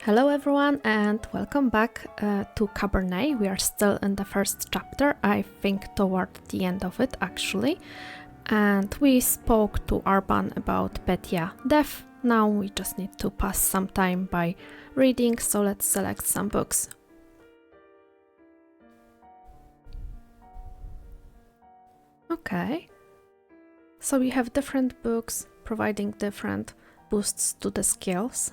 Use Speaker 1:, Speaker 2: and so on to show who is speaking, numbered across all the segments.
Speaker 1: Hello everyone and welcome back to Cabernet. We are still in the first chapter, I think toward the end of it actually. And we spoke to Arban about Petya death. Now we just need to pass some time by reading, so let's select some books. Okay. So we have different books providing different boosts to the skills.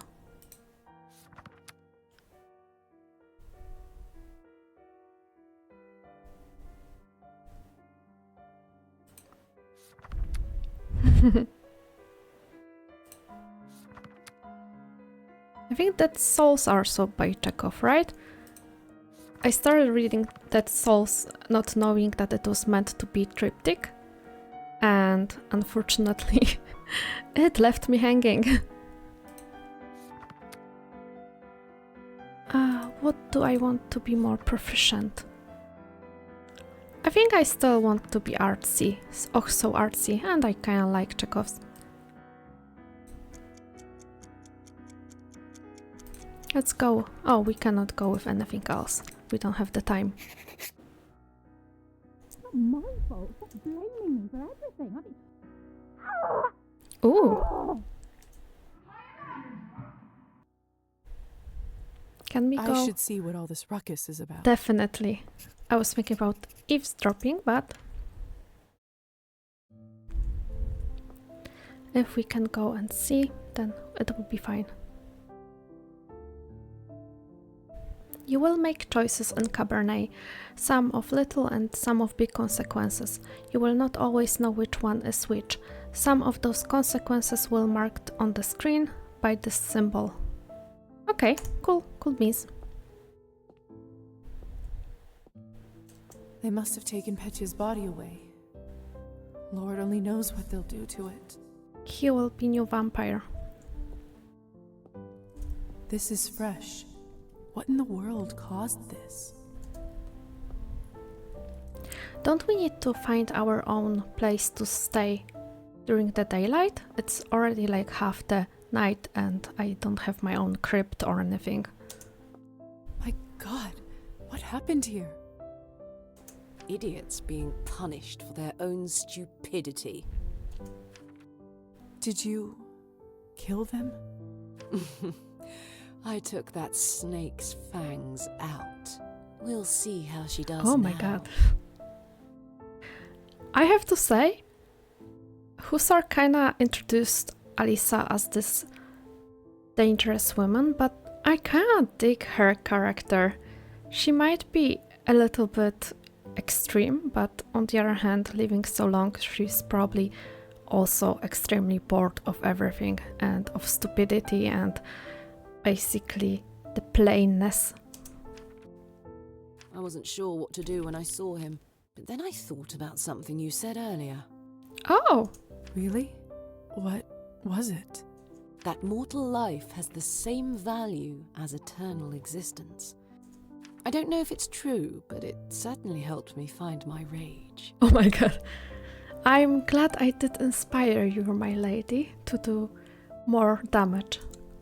Speaker 1: I think that Souls are so by Chekhov, right? I started reading that Souls not knowing that it was meant to be triptych, and unfortunately it left me hanging. What do I want to be more proficient? I think I still want to be artsy, oh so artsy, and I kinda like Chekhov's. Let's go. Oh, we cannot go with anything else. We don't have the time.
Speaker 2: My fault. Stop blaming me for everything.
Speaker 1: Ooh. Can we go?
Speaker 3: I should see what all this ruckus is about.
Speaker 1: Definitely. I was thinking about eavesdropping, but if we can go and see, then it will be fine. You will make choices in Cabernet, some of little and some of big consequences. You will not always know which one is which. Some of those consequences will be marked on the screen by this symbol. Okay, cool beans.
Speaker 3: They must have taken Petya's body away. Lord only knows what they'll do to it.
Speaker 1: He will be new vampire.
Speaker 3: This is fresh. What in the world caused this?
Speaker 1: Don't we need to find our own place to stay during the daylight? It's already like half the night and I don't have my own crypt or anything.
Speaker 3: My God, what happened here?
Speaker 4: Idiots being punished for their own stupidity.
Speaker 3: Did you kill them?
Speaker 4: I took that snake's fangs out. We'll see how she does
Speaker 1: Oh my
Speaker 4: now.
Speaker 1: god. I have to say, Husar kinda introduced Alisa as this dangerous woman, but I kinda dig her character. She might be a little bit extreme, but on the other hand, living so long, she's probably also extremely bored of everything and of stupidity and basically the plainness.
Speaker 4: I wasn't sure what to do when I saw him, but then I thought about something you said earlier.
Speaker 1: Oh!
Speaker 3: Really? What was it?
Speaker 4: That mortal life has the same value as eternal existence. I don't know if it's true, but it certainly helped me find my rage.
Speaker 1: Oh my god. I'm glad I did inspire you, my lady, to do more damage.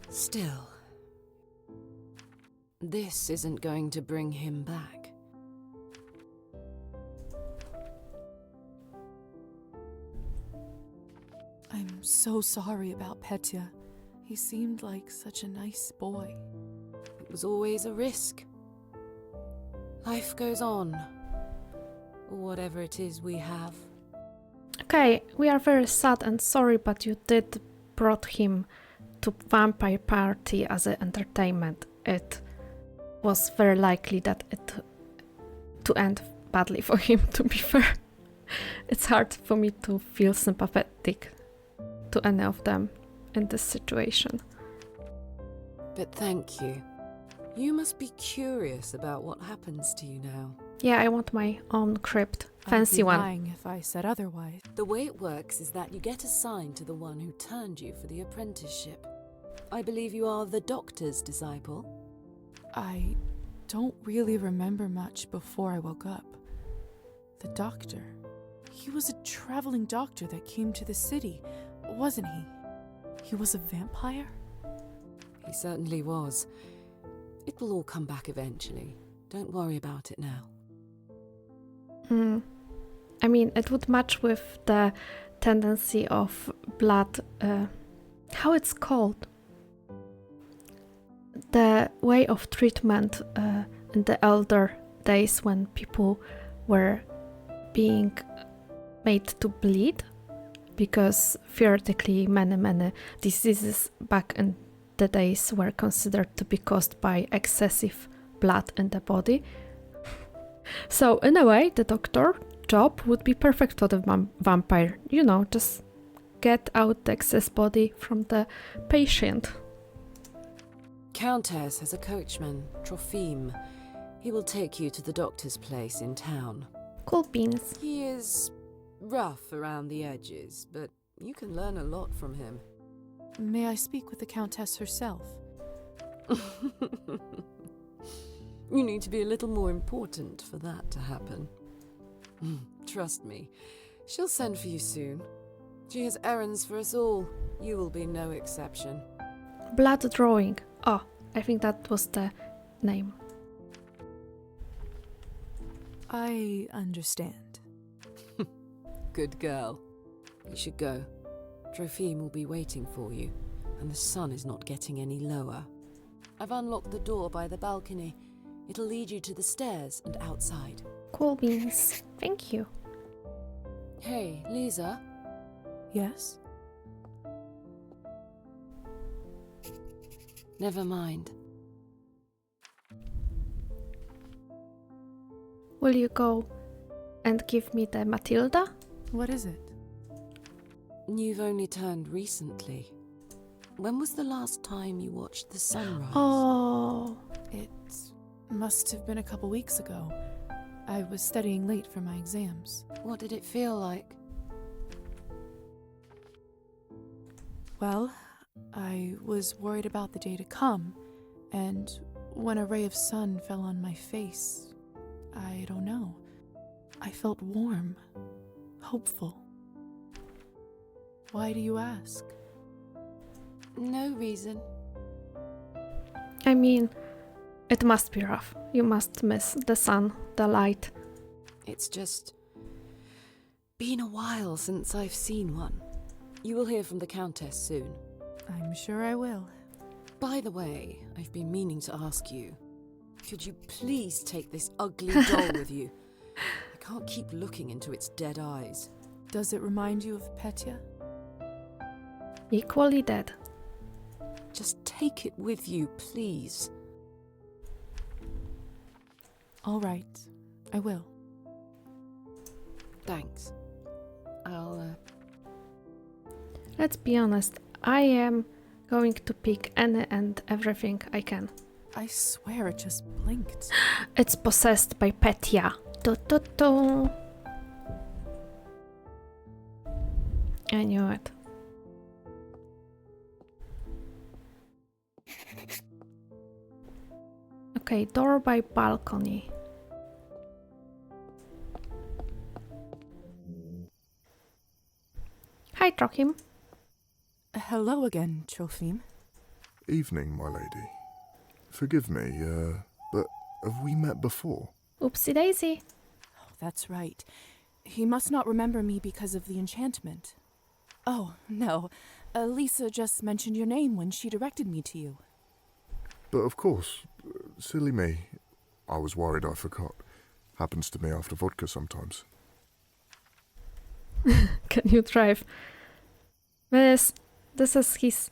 Speaker 4: Still, this isn't going to bring him back.
Speaker 3: I'm so sorry about Petya. He seemed like such a nice boy.
Speaker 4: It was always a risk. Life goes on. Or whatever it is we have.
Speaker 1: Okay, we are very sad and sorry, but you did brought him to vampire party as an entertainment. It was very likely that it to end badly for him, to be fair. It's hard for me to feel sympathetic to any of them in this situation.
Speaker 4: But thank you. You must be curious about what happens to you now.
Speaker 1: Yeah, I want my own crypt. Fancy
Speaker 3: I'd be
Speaker 1: one.
Speaker 3: lying if I said otherwise.
Speaker 4: The way it works is that you get assigned to the one who turned you for the apprenticeship. I believe you are the doctor's disciple.
Speaker 3: I don't really remember much before I woke up. The doctor. He was a traveling doctor that came to the city, wasn't he? He was a vampire?
Speaker 4: He certainly was. It will all come back eventually. Don't worry about it now.
Speaker 1: I mean, it would match with the tendency of blood. How it's called? The way of treatment in the elder days when people were being made to bleed, because theoretically many diseases back in the days were considered to be caused by excessive blood in the body. So in a way, the doctor job would be perfect for the vampire. You know, just get out the excess body from the patient.
Speaker 4: Countess has a coachman, Trophime. He will take you to the doctor's place in town.
Speaker 1: Cool beans.
Speaker 4: He is rough around the edges, but you can learn a lot from him.
Speaker 3: May I speak with the Countess herself?
Speaker 4: You need to be a little more important for that to happen. Trust me, she'll send for you soon. She has errands for us all. You will be no exception.
Speaker 1: Blood drawing. Oh, I think that was the name.
Speaker 3: I understand.
Speaker 4: Good girl. You should go. Trophime will be waiting for you, and the sun is not getting any lower. I've unlocked the door by the balcony. It'll lead you to the stairs and outside.
Speaker 1: Cool beans. Thank you.
Speaker 4: Hey, Lisa.
Speaker 3: Yes?
Speaker 4: Never mind.
Speaker 1: Will you go and give me the Matilda?
Speaker 3: What is it?
Speaker 4: You've only turned recently. When was the last time you watched the sunrise?
Speaker 1: Oh,
Speaker 3: It must have been a couple weeks ago. I was studying late for my exams.
Speaker 4: What did it feel like?
Speaker 3: Well, I was worried about the day to come, and when a ray of sun fell on my face, I don't know. I felt warm, hopeful. Why do you ask?
Speaker 4: No reason.
Speaker 1: I mean, it must be rough. You must miss the sun, the light.
Speaker 4: It's just been a while since I've seen one. You will hear from the Countess soon.
Speaker 3: I'm sure I will.
Speaker 4: By the way, I've been meaning to ask you. Could you please take this ugly doll with you? I can't keep looking into its dead eyes.
Speaker 3: Does it remind you of Petya?
Speaker 1: Equally dead.
Speaker 4: Just take it with you, please.
Speaker 3: All right, I will.
Speaker 4: Thanks. I'll,
Speaker 1: Let's be honest, I am going to pick any and everything I can.
Speaker 3: I swear it just blinked.
Speaker 1: It's possessed by Petya. Do. I knew it. Okay, door by balcony. Hi, Trochim.
Speaker 3: Hello again, Trophime.
Speaker 5: Evening, my lady. Forgive me, but have we met before?
Speaker 1: Oopsie daisy.
Speaker 3: Oh, that's right. He must not remember me because of the enchantment. Oh, no. Lisa just mentioned your name when she directed me to you.
Speaker 5: But of course, silly me. I was worried I forgot. Happens to me after vodka sometimes.
Speaker 1: Can you drive? Miss, this is his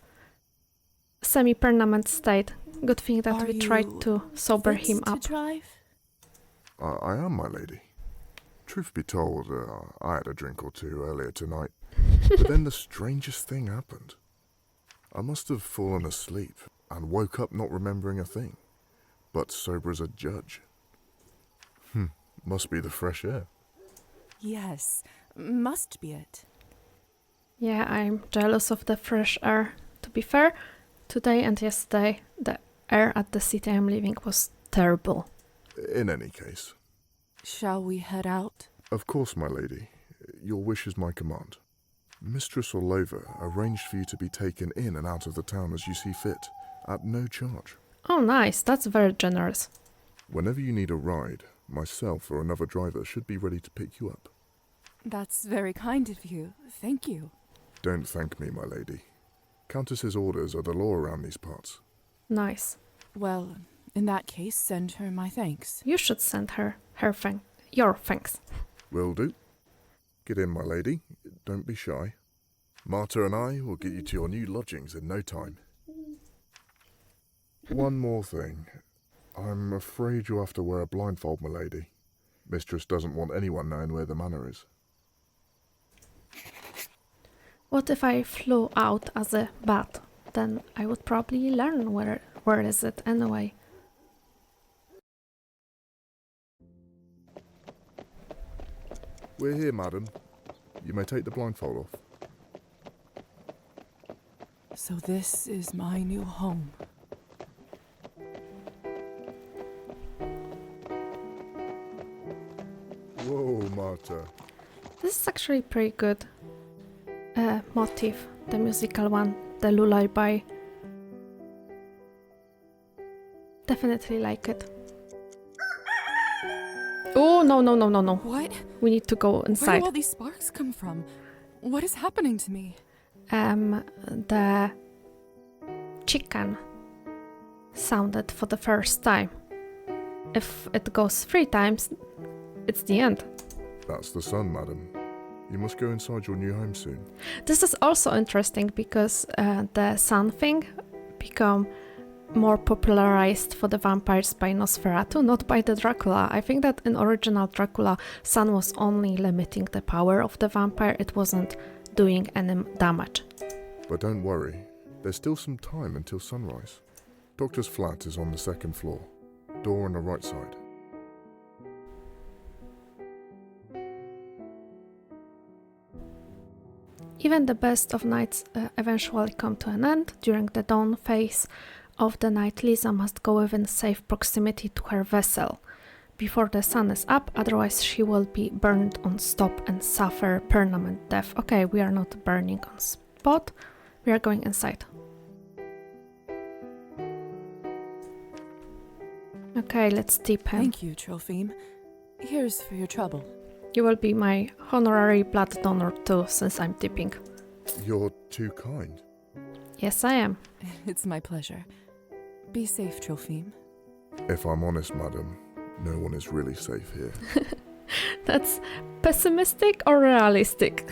Speaker 1: semi-permanent state. Good thing that
Speaker 3: Are
Speaker 1: we tried
Speaker 3: you
Speaker 1: to sober
Speaker 3: fit
Speaker 1: him
Speaker 3: to
Speaker 1: up.
Speaker 3: drive?
Speaker 5: I am, my lady. Truth be told, I had a drink or two earlier tonight. But then the strangest thing happened. I must have fallen asleep and woke up not remembering a thing, but sober as a judge. Must be the fresh air.
Speaker 3: Yes, must be it.
Speaker 1: Yeah, I'm jealous of the fresh air. To be fair, today and yesterday, the air at the city I'm living was terrible.
Speaker 5: In any case.
Speaker 3: Shall we head out?
Speaker 5: Of course, my lady. Your wish is my command. Mistress Orlova arranged for you to be taken in and out of the town as you see fit, at no charge.
Speaker 1: Oh, nice. That's very generous.
Speaker 5: Whenever you need a ride, myself or another driver should be ready to pick you up.
Speaker 3: That's very kind of you. Thank you.
Speaker 5: Don't thank me, my lady. Countess's orders are the law around these parts.
Speaker 1: Nice.
Speaker 3: Well, in that case, send her my thanks.
Speaker 1: You should send her your thanks.
Speaker 5: Will do. Get in, my lady. Don't be shy. Marta and I will get you to your new lodgings in no time. One more thing. I'm afraid you'll have to wear a blindfold, my lady. Mistress doesn't want anyone knowing where the manor is.
Speaker 1: What if I flew out as a bat? Then I would probably learn where is it anyway.
Speaker 5: We're here, madam. You may take the blindfold off.
Speaker 3: So this is my new home.
Speaker 5: Whoa, Marta.
Speaker 1: This is actually pretty good motif, the musical one, the lullaby. Definitely like it. Oh, no.
Speaker 3: What?
Speaker 1: We need to go
Speaker 3: Where
Speaker 1: inside.
Speaker 3: do all these sparks come from? What is happening to me?
Speaker 1: The chicken sounded for the first time. If it goes 3 times, it's the end.
Speaker 5: That's the sun, madam. You must go inside your new home soon.
Speaker 1: This is also interesting because the sun thing become more popularized for the vampires by Nosferatu, not by the Dracula. I think that in original Dracula, sun was only limiting the power of the vampire. It wasn't doing any damage.
Speaker 5: But don't worry. There's still some time until sunrise. Doctor's flat is on the 2nd floor. Door on the right side.
Speaker 1: Even the best of nights eventually come to an end. During the dawn phase of the night, Lisa must go within safe proximity to her vessel before the sun is up, otherwise she will be burned on stop and suffer permanent death. Okay, we are not burning on spot, we are going inside. Okay, let's tip him.
Speaker 3: Thank you, Trophime. Here's for your trouble.
Speaker 1: You will be my honorary blood donor too, since I'm tipping.
Speaker 5: You're too kind.
Speaker 1: Yes, I am.
Speaker 3: It's my pleasure. Be safe, Trophime.
Speaker 5: If I'm honest, madam, no one is really safe here.
Speaker 1: That's pessimistic or realistic?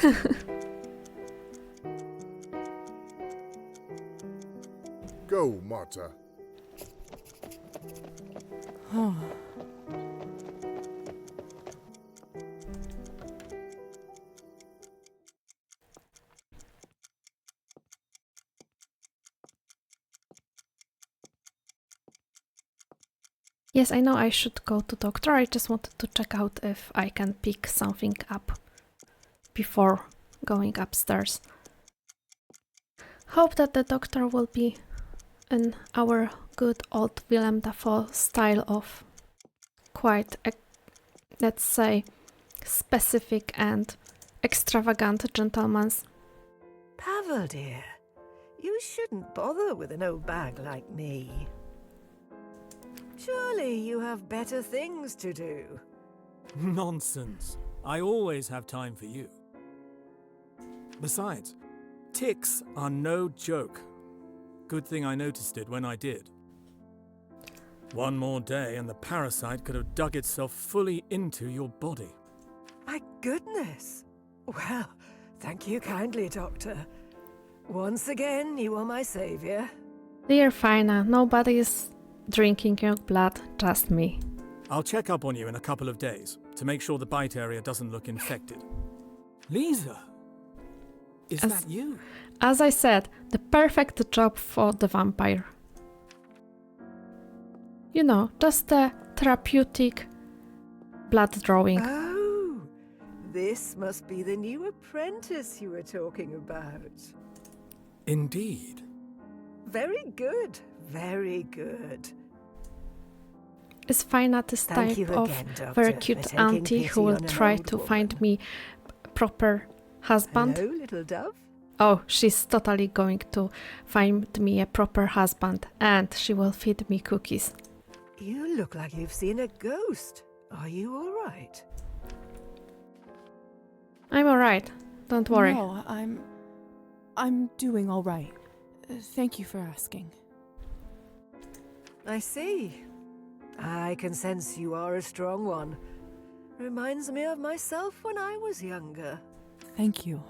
Speaker 5: Go, Marta.
Speaker 3: Oh.
Speaker 1: Yes, I know I should go to doctor. I just wanted to check out if I can pick something up before going upstairs. Hope that the doctor will be in our good old Willem Dafoe style of quite, let's say, specific and extravagant gentleman's.
Speaker 6: Pavel, dear, you shouldn't bother with an old bag like me. Surely you have better things to do.
Speaker 7: Nonsense. I always have time for you. Besides, ticks are no joke. Good thing I noticed it when I did. One more day and the parasite could have dug itself fully into your body.
Speaker 6: My goodness. Well, thank you kindly, Doctor. Once again, you are my savior.
Speaker 1: Dear Fina, nobody is drinking your blood, just me.
Speaker 7: I'll check up on you in a couple of days to make sure the bite area doesn't look infected. Lisa! Is that you?
Speaker 1: As I said, the perfect job for the vampire. You know, just the therapeutic blood drawing.
Speaker 6: Oh, this must be the new apprentice you were talking about.
Speaker 7: Indeed.
Speaker 6: Very good, very good.
Speaker 1: Is Fina this
Speaker 6: Thank
Speaker 1: type
Speaker 6: you
Speaker 1: of
Speaker 6: again, Doctor,
Speaker 1: very
Speaker 6: for
Speaker 1: cute
Speaker 6: taking
Speaker 1: auntie who
Speaker 6: pity
Speaker 1: will
Speaker 6: on an
Speaker 1: try
Speaker 6: old
Speaker 1: to
Speaker 6: woman.
Speaker 1: find me proper husband?
Speaker 6: Hello, little dove.
Speaker 1: Oh, she's totally going to find me a proper husband and she will feed me cookies.
Speaker 6: You look like you've seen a ghost. Are you all right?
Speaker 1: I'm alright. Don't worry.
Speaker 3: No, I'm doing all right. Thank you for asking.
Speaker 6: I see. I can sense you are a strong one. Reminds me of myself when I was younger.
Speaker 3: Thank you.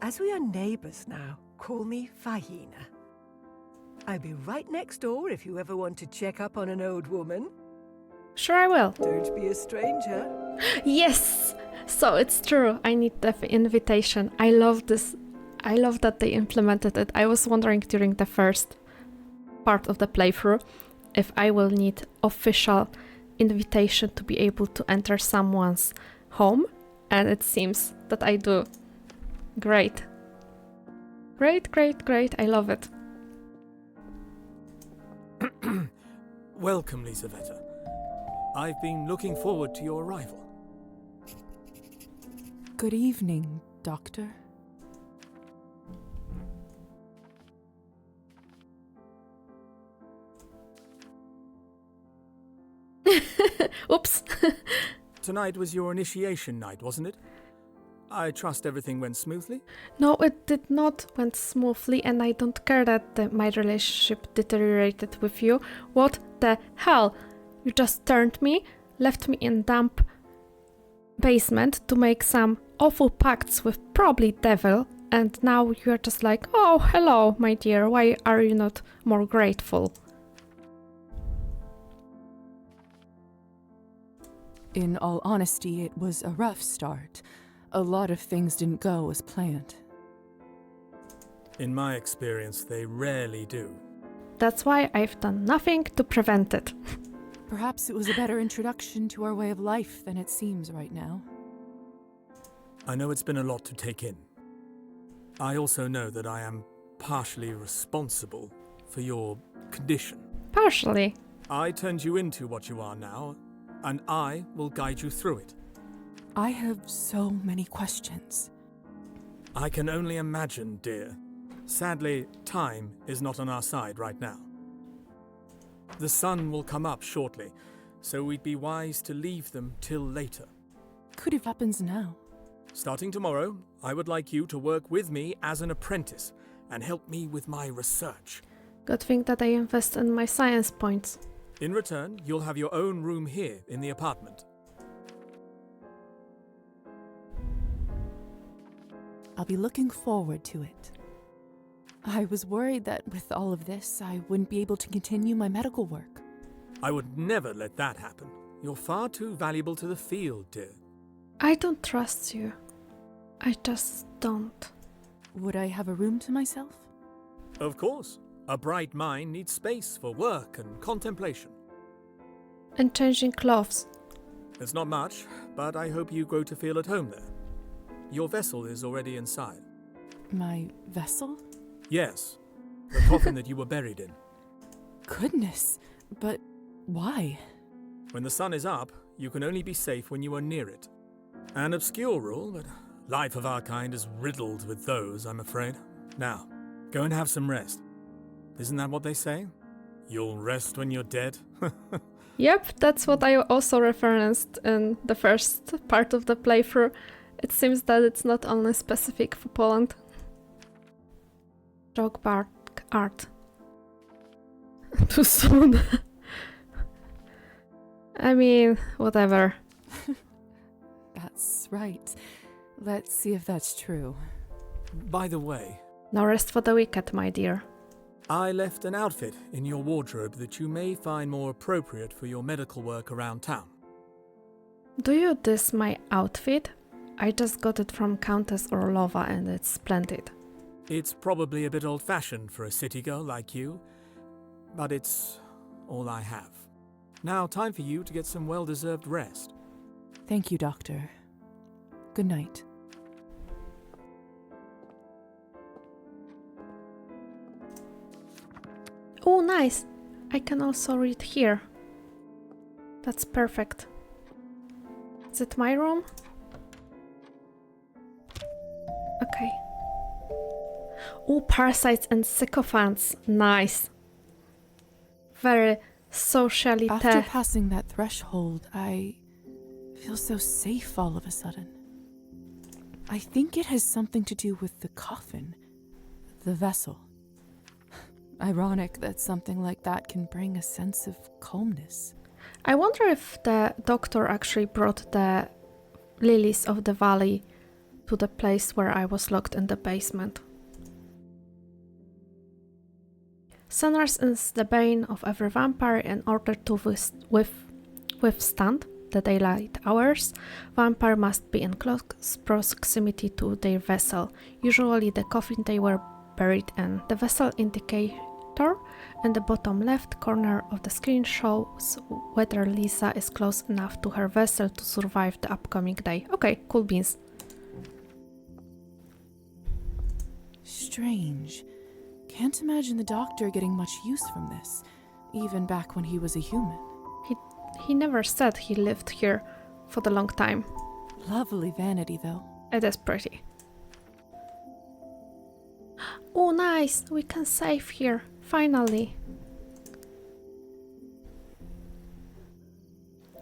Speaker 6: As we are neighbors now, call me Fahina. I'll be right next door if you ever want to check up on an old woman.
Speaker 1: Sure I will.
Speaker 6: Don't be a stranger.
Speaker 1: Yes! So it's true. I need the invitation. I love this. I love that they implemented it. I was wondering during the first part of the playthrough if I will need official invitation to be able to enter someone's home, and it seems that I do. Great. Great, great, great. I love it.
Speaker 7: Welcome, Lisaveta. I've been looking forward to your arrival.
Speaker 3: Good evening, Doctor.
Speaker 1: Oops.
Speaker 7: Tonight was your initiation night, wasn't it? I trust everything went smoothly?
Speaker 1: No, it did not went smoothly, and I don't care that my relationship deteriorated with you. What the hell? You just turned me, left me in damp basement to make some awful pacts with probably devil, and now you're just like, oh, hello, my dear, why are you not more grateful?
Speaker 3: In all honesty, it was a rough start. A lot of things didn't go as planned.
Speaker 7: In my experience, they rarely do.
Speaker 1: That's why I've done nothing to prevent it.
Speaker 3: Perhaps it was a better introduction to our way of life than it seems right now.
Speaker 7: I know it's been a lot to take in. I also know that I am partially responsible for your condition.
Speaker 1: Partially.
Speaker 7: I turned you into what you are now, and I will guide you through it.
Speaker 3: I have so many questions.
Speaker 7: I can only imagine, dear. Sadly, time is not on our side right now. The sun will come up shortly, so we'd be wise to leave them till later.
Speaker 3: Could have happens now.
Speaker 7: Starting tomorrow, I would like you to work with me as an apprentice and help me with my research.
Speaker 1: Good thing that I invest in my science points.
Speaker 7: In return, you'll have your own room here in the apartment.
Speaker 3: I'll be looking forward to it. I was worried that with all of this, I wouldn't be able to continue my medical work.
Speaker 7: I would never let that happen. You're far too valuable to the field, dear.
Speaker 1: I don't trust you. I just don't.
Speaker 3: Would I have a room to myself?
Speaker 7: Of course. A bright mind needs space for work and contemplation.
Speaker 1: And changing clothes.
Speaker 7: It's not much, but I hope you grow to feel at home there. Your vessel is already inside.
Speaker 3: My vessel?
Speaker 7: Yes, the coffin that you were buried in.
Speaker 3: Goodness, but why?
Speaker 7: When the sun is up, you can only be safe when you are near it. An obscure rule, but life of our kind is riddled with those, I'm afraid. Now, go and have some rest. Isn't that what they say? You'll rest when you're dead?
Speaker 1: Yep, that's what I also referenced in the first part of the playthrough. It seems that it's not only specific for Poland. Rock bark art. Too soon. I mean, whatever.
Speaker 3: That's right. Let's see if that's true.
Speaker 7: By the way,
Speaker 1: No rest for the wicked, my dear.
Speaker 7: I left an outfit in your wardrobe that you may find more appropriate for your medical work around town.
Speaker 1: Do you diss my outfit? I just got it from Countess Orlova and it's splendid.
Speaker 7: It's probably a bit old-fashioned for a city girl like you, but it's all I have. Now, time for you to get some well-deserved rest.
Speaker 3: Thank you, Doctor. Good night.
Speaker 1: Oh, nice! I can also read here. That's perfect. Is it my room? Okay. Oh, parasites and sycophants. Nice. Very socially
Speaker 3: After passing that threshold, I feel so safe all of a sudden. I think it has something to do with the coffin, the vessel. Ironic that something like that can bring a sense of calmness.
Speaker 1: I wonder if the doctor actually brought the lilies of the valley to the place where I was locked in the basement. Sunrise is the bane of every vampire. In order to withstand the daylight hours, vampire must be in close proximity to their vessel, usually the coffin they were buried in. The vessel indicator in the bottom left corner of the screen shows whether Lisa is close enough to her vessel to survive the upcoming day. Okay, cool beans.
Speaker 3: Strange. Can't imagine the doctor getting much use from this, even back when he was a human.
Speaker 1: He never said he lived here for the long time.
Speaker 3: Lovely vanity, though.
Speaker 1: It is pretty. Oh, nice! We can save here, finally.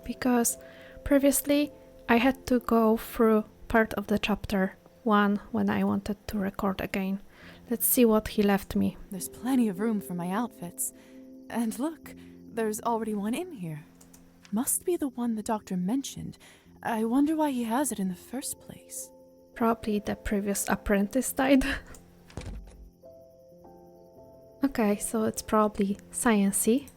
Speaker 1: Because previously I had to go through part of the chapter 1 when I wanted to record again. Let's see what he left me.
Speaker 3: There's plenty of room for my outfits. And look, there's already one in here. Must be the one the doctor mentioned. I wonder why he has it in the first place.
Speaker 1: Probably the previous apprentice died. Okay, so it's probably sciencey.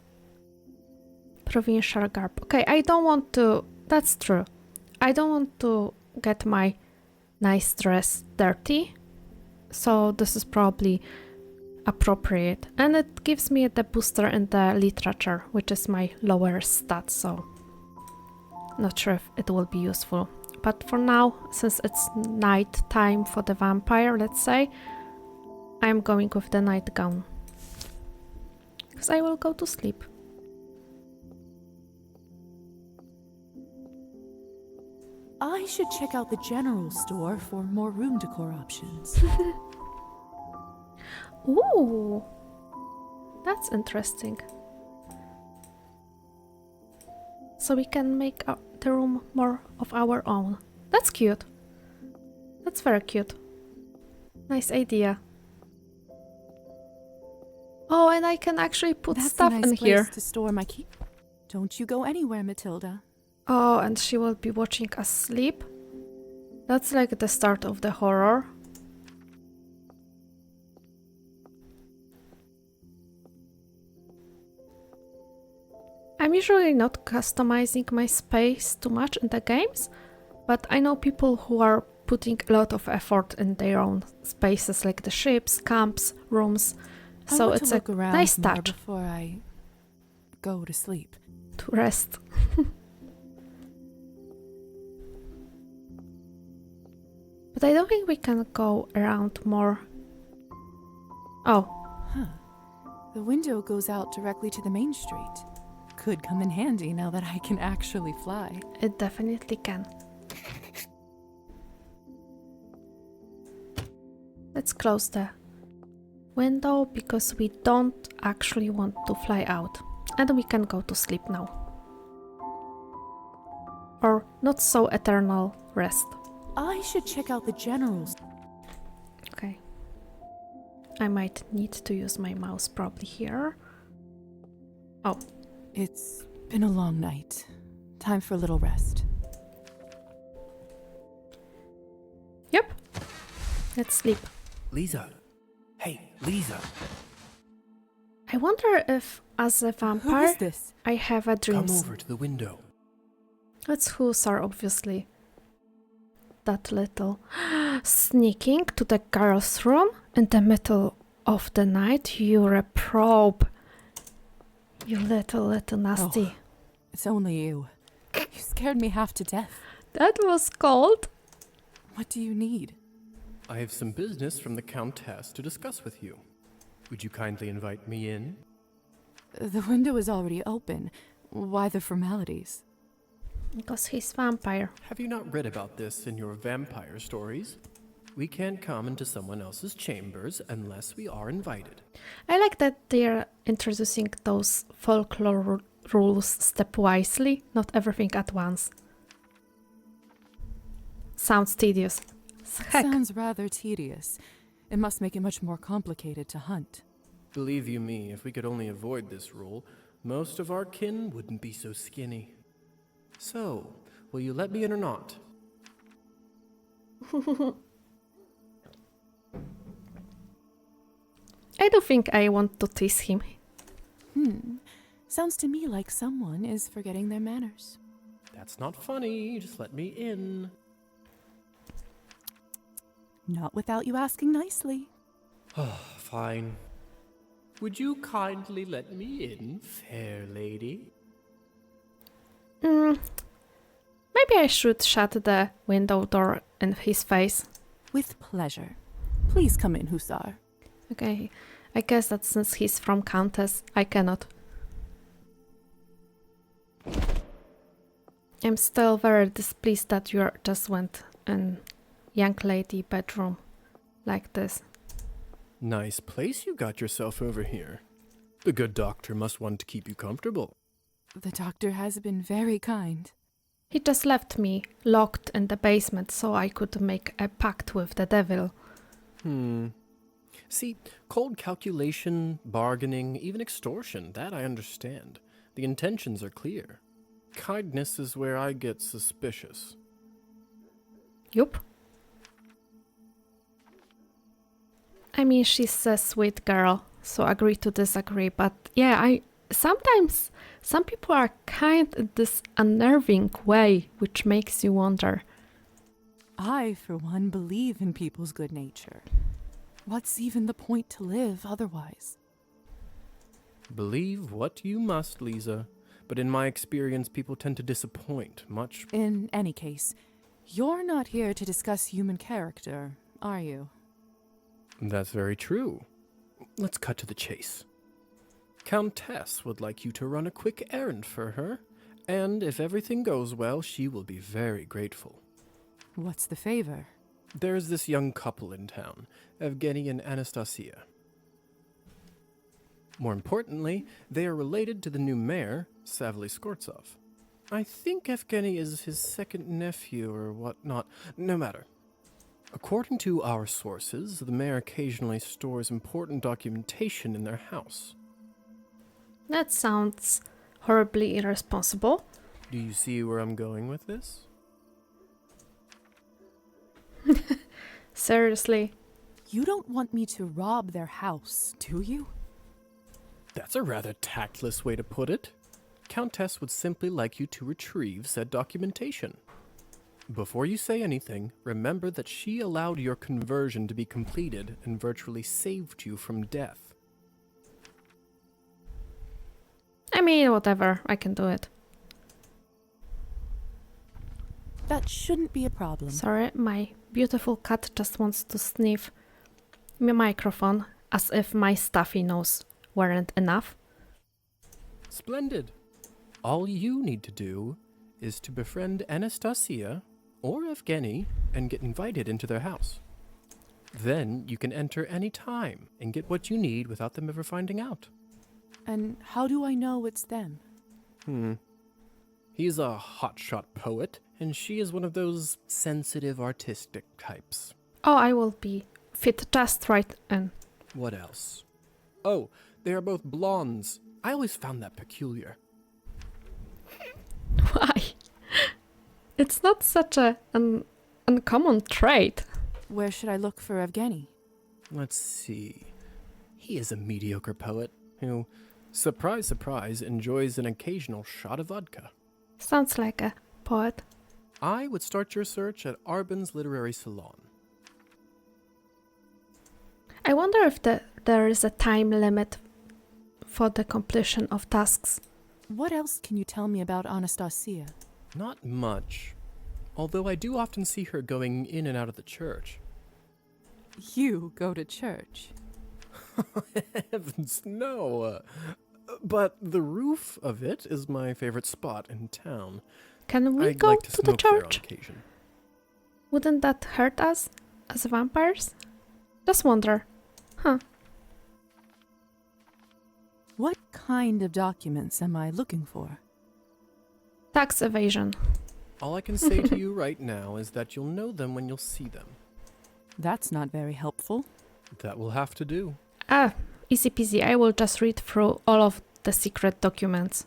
Speaker 1: Provincial garb. Okay, I don't want to... That's true. I don't want to get my nice dress dirty. So this is probably appropriate. And it gives me the booster in the literature, which is my lower stat, so not sure if it will be useful. But for now, since it's night time for the vampire, let's say, I'm going with the nightgown. Because I will go to sleep.
Speaker 3: I should check out the general store for more room decor options.
Speaker 1: Ooh, that's interesting. So we can make the room more of our own. That's cute. That's very cute. Nice idea. Oh, and I can actually put
Speaker 3: That's
Speaker 1: stuff
Speaker 3: a nice
Speaker 1: in
Speaker 3: place
Speaker 1: here.
Speaker 3: to store my key. Don't you go anywhere, Matilda.
Speaker 1: Oh, and she will be watching us sleep. That's like the start of the horror. I'm usually not customizing my space too much in the games, but I know people who are putting a lot of effort in their own spaces, like the ships, camps, rooms. So it's a nice touch
Speaker 3: before I go to sleep.
Speaker 1: to rest. But I don't think we can go around more. Oh,
Speaker 3: Huh. The window goes out directly to the main street. Could come in handy now that I can actually fly.
Speaker 1: it definitely can. Let's close the window because we don't actually want to fly out. And we can go to sleep now. Or not so eternal rest.
Speaker 3: I should check out the generals.
Speaker 1: Okay. I might need to use my mouse probably here. Oh,
Speaker 3: It's been a long night. Time for a little rest.
Speaker 1: yep. Let's sleep.
Speaker 8: Lisa. Hey, Lisa.
Speaker 1: I wonder if, as a
Speaker 3: Who
Speaker 1: vampire,
Speaker 3: is this?
Speaker 1: I have a dream.
Speaker 8: Come over to the window.
Speaker 1: It's Hussar, obviously. That little sneaking to the girl's room in the middle of the night. You're a probe. You little nasty.
Speaker 3: It's only you. You scared me half to death.
Speaker 1: That was cold.
Speaker 3: What do you need?
Speaker 8: I have some business from the Countess to discuss with you. Would you kindly invite me in?
Speaker 3: The window is already open. Why the formalities?
Speaker 1: Because he's vampire.
Speaker 8: Have you not read about this in your vampire stories? We can't come into someone else's chambers unless we are invited.
Speaker 1: I like that they're introducing those folklore rules stepwisely, not everything at once. Sounds tedious. Heck.
Speaker 3: Sounds rather tedious. It must make it much more complicated to hunt.
Speaker 8: Believe you me, if we could only avoid this rule, most of our kin wouldn't be so skinny. So, will you let me in or not?
Speaker 1: I do think I want to tease him.
Speaker 3: Sounds to me like someone is forgetting their manners.
Speaker 8: That's not funny, just let me in.
Speaker 3: Not without you asking nicely.
Speaker 8: Fine. Would you kindly let me in, fair lady?
Speaker 1: Maybe I should shut the window door in his face.
Speaker 3: With pleasure. Please come in, Hussar.
Speaker 1: Okay, I guess that since he's from Countess, I cannot. I'm still very displeased that you just went in young lady bedroom like this.
Speaker 8: Nice place you got yourself over here. The good doctor must want to keep you comfortable.
Speaker 3: The doctor has been very kind.
Speaker 1: He just left me locked in the basement so I could make a pact with the devil.
Speaker 8: See, cold calculation, bargaining, even extortion, that I understand. The intentions are clear. Kindness is where I get suspicious.
Speaker 1: Yup. I mean, she's a sweet girl, so agree to disagree. But yeah, sometimes some people are kind in this unnerving way, which makes you wonder.
Speaker 3: I, for one, believe in people's good nature. What's even the point to live otherwise?
Speaker 8: Believe what you must, Lisa. But in my experience, people tend to disappoint much.
Speaker 3: In any case, you're not here to discuss human character, are you?
Speaker 8: That's very true. Let's cut to the chase. Countess would like you to run a quick errand for her, and if everything goes well, she will be very grateful.
Speaker 3: What's the favor?
Speaker 8: There's this young couple in town, Evgeny and Anastasia. More importantly, they are related to the new mayor, Savely Skortsov. I think Evgeny is his second nephew or whatnot. No matter. According to our sources, the mayor occasionally stores important documentation in their house.
Speaker 1: That sounds horribly irresponsible.
Speaker 8: Do you see where I'm going with this?
Speaker 1: Seriously.
Speaker 3: You don't want me to rob their house, do you?
Speaker 8: That's a rather tactless way to put it. Countess would simply like you to retrieve said documentation. Before you say anything, remember that she allowed your conversion to be completed and virtually saved you from death.
Speaker 1: I mean, whatever, I can do it.
Speaker 3: That shouldn't be a problem.
Speaker 1: Sorry, my beautiful cat just wants to sniff my microphone as if my stuffy nose weren't enough.
Speaker 8: Splendid. All you need to do is to befriend Anastasia or Evgeny and get invited into their house. Then you can enter any time and get what you need without them ever finding out.
Speaker 3: And how do I know it's them?
Speaker 8: He's a hotshot poet, and she is one of those sensitive, artistic types.
Speaker 1: Oh, I will be fit just right in.
Speaker 8: What else? Oh, they are both blondes. I always found that peculiar.
Speaker 1: Why? It's not such an uncommon trait.
Speaker 3: Where should I look for Evgeny?
Speaker 8: Let's see. He is a mediocre poet who, surprise, surprise, enjoys an occasional shot of vodka.
Speaker 1: Sounds like a poet.
Speaker 8: I would start your search at Arbin's Literary Salon.
Speaker 1: I wonder if there is a time limit for the completion of tasks.
Speaker 3: What else can you tell me about Anastasia?
Speaker 8: Not much, although I do often see her going in and out of the church.
Speaker 3: You go to church.
Speaker 8: Heavens, no. But the roof of it is my favorite spot in town.
Speaker 1: Can we
Speaker 8: I'd
Speaker 1: go
Speaker 8: like to
Speaker 1: to the
Speaker 8: smoke there on
Speaker 1: church?
Speaker 8: occasion.
Speaker 1: Wouldn't that hurt us? as vampires? Just wonder. Huh.
Speaker 3: What kind of documents am I looking for?
Speaker 1: Tax evasion.
Speaker 8: All I can say to you right now is that you'll know them when you'll see them.
Speaker 3: That's not very helpful.
Speaker 8: That will have to do.
Speaker 1: Ah, easy peasy. I will just read through all of the secret documents.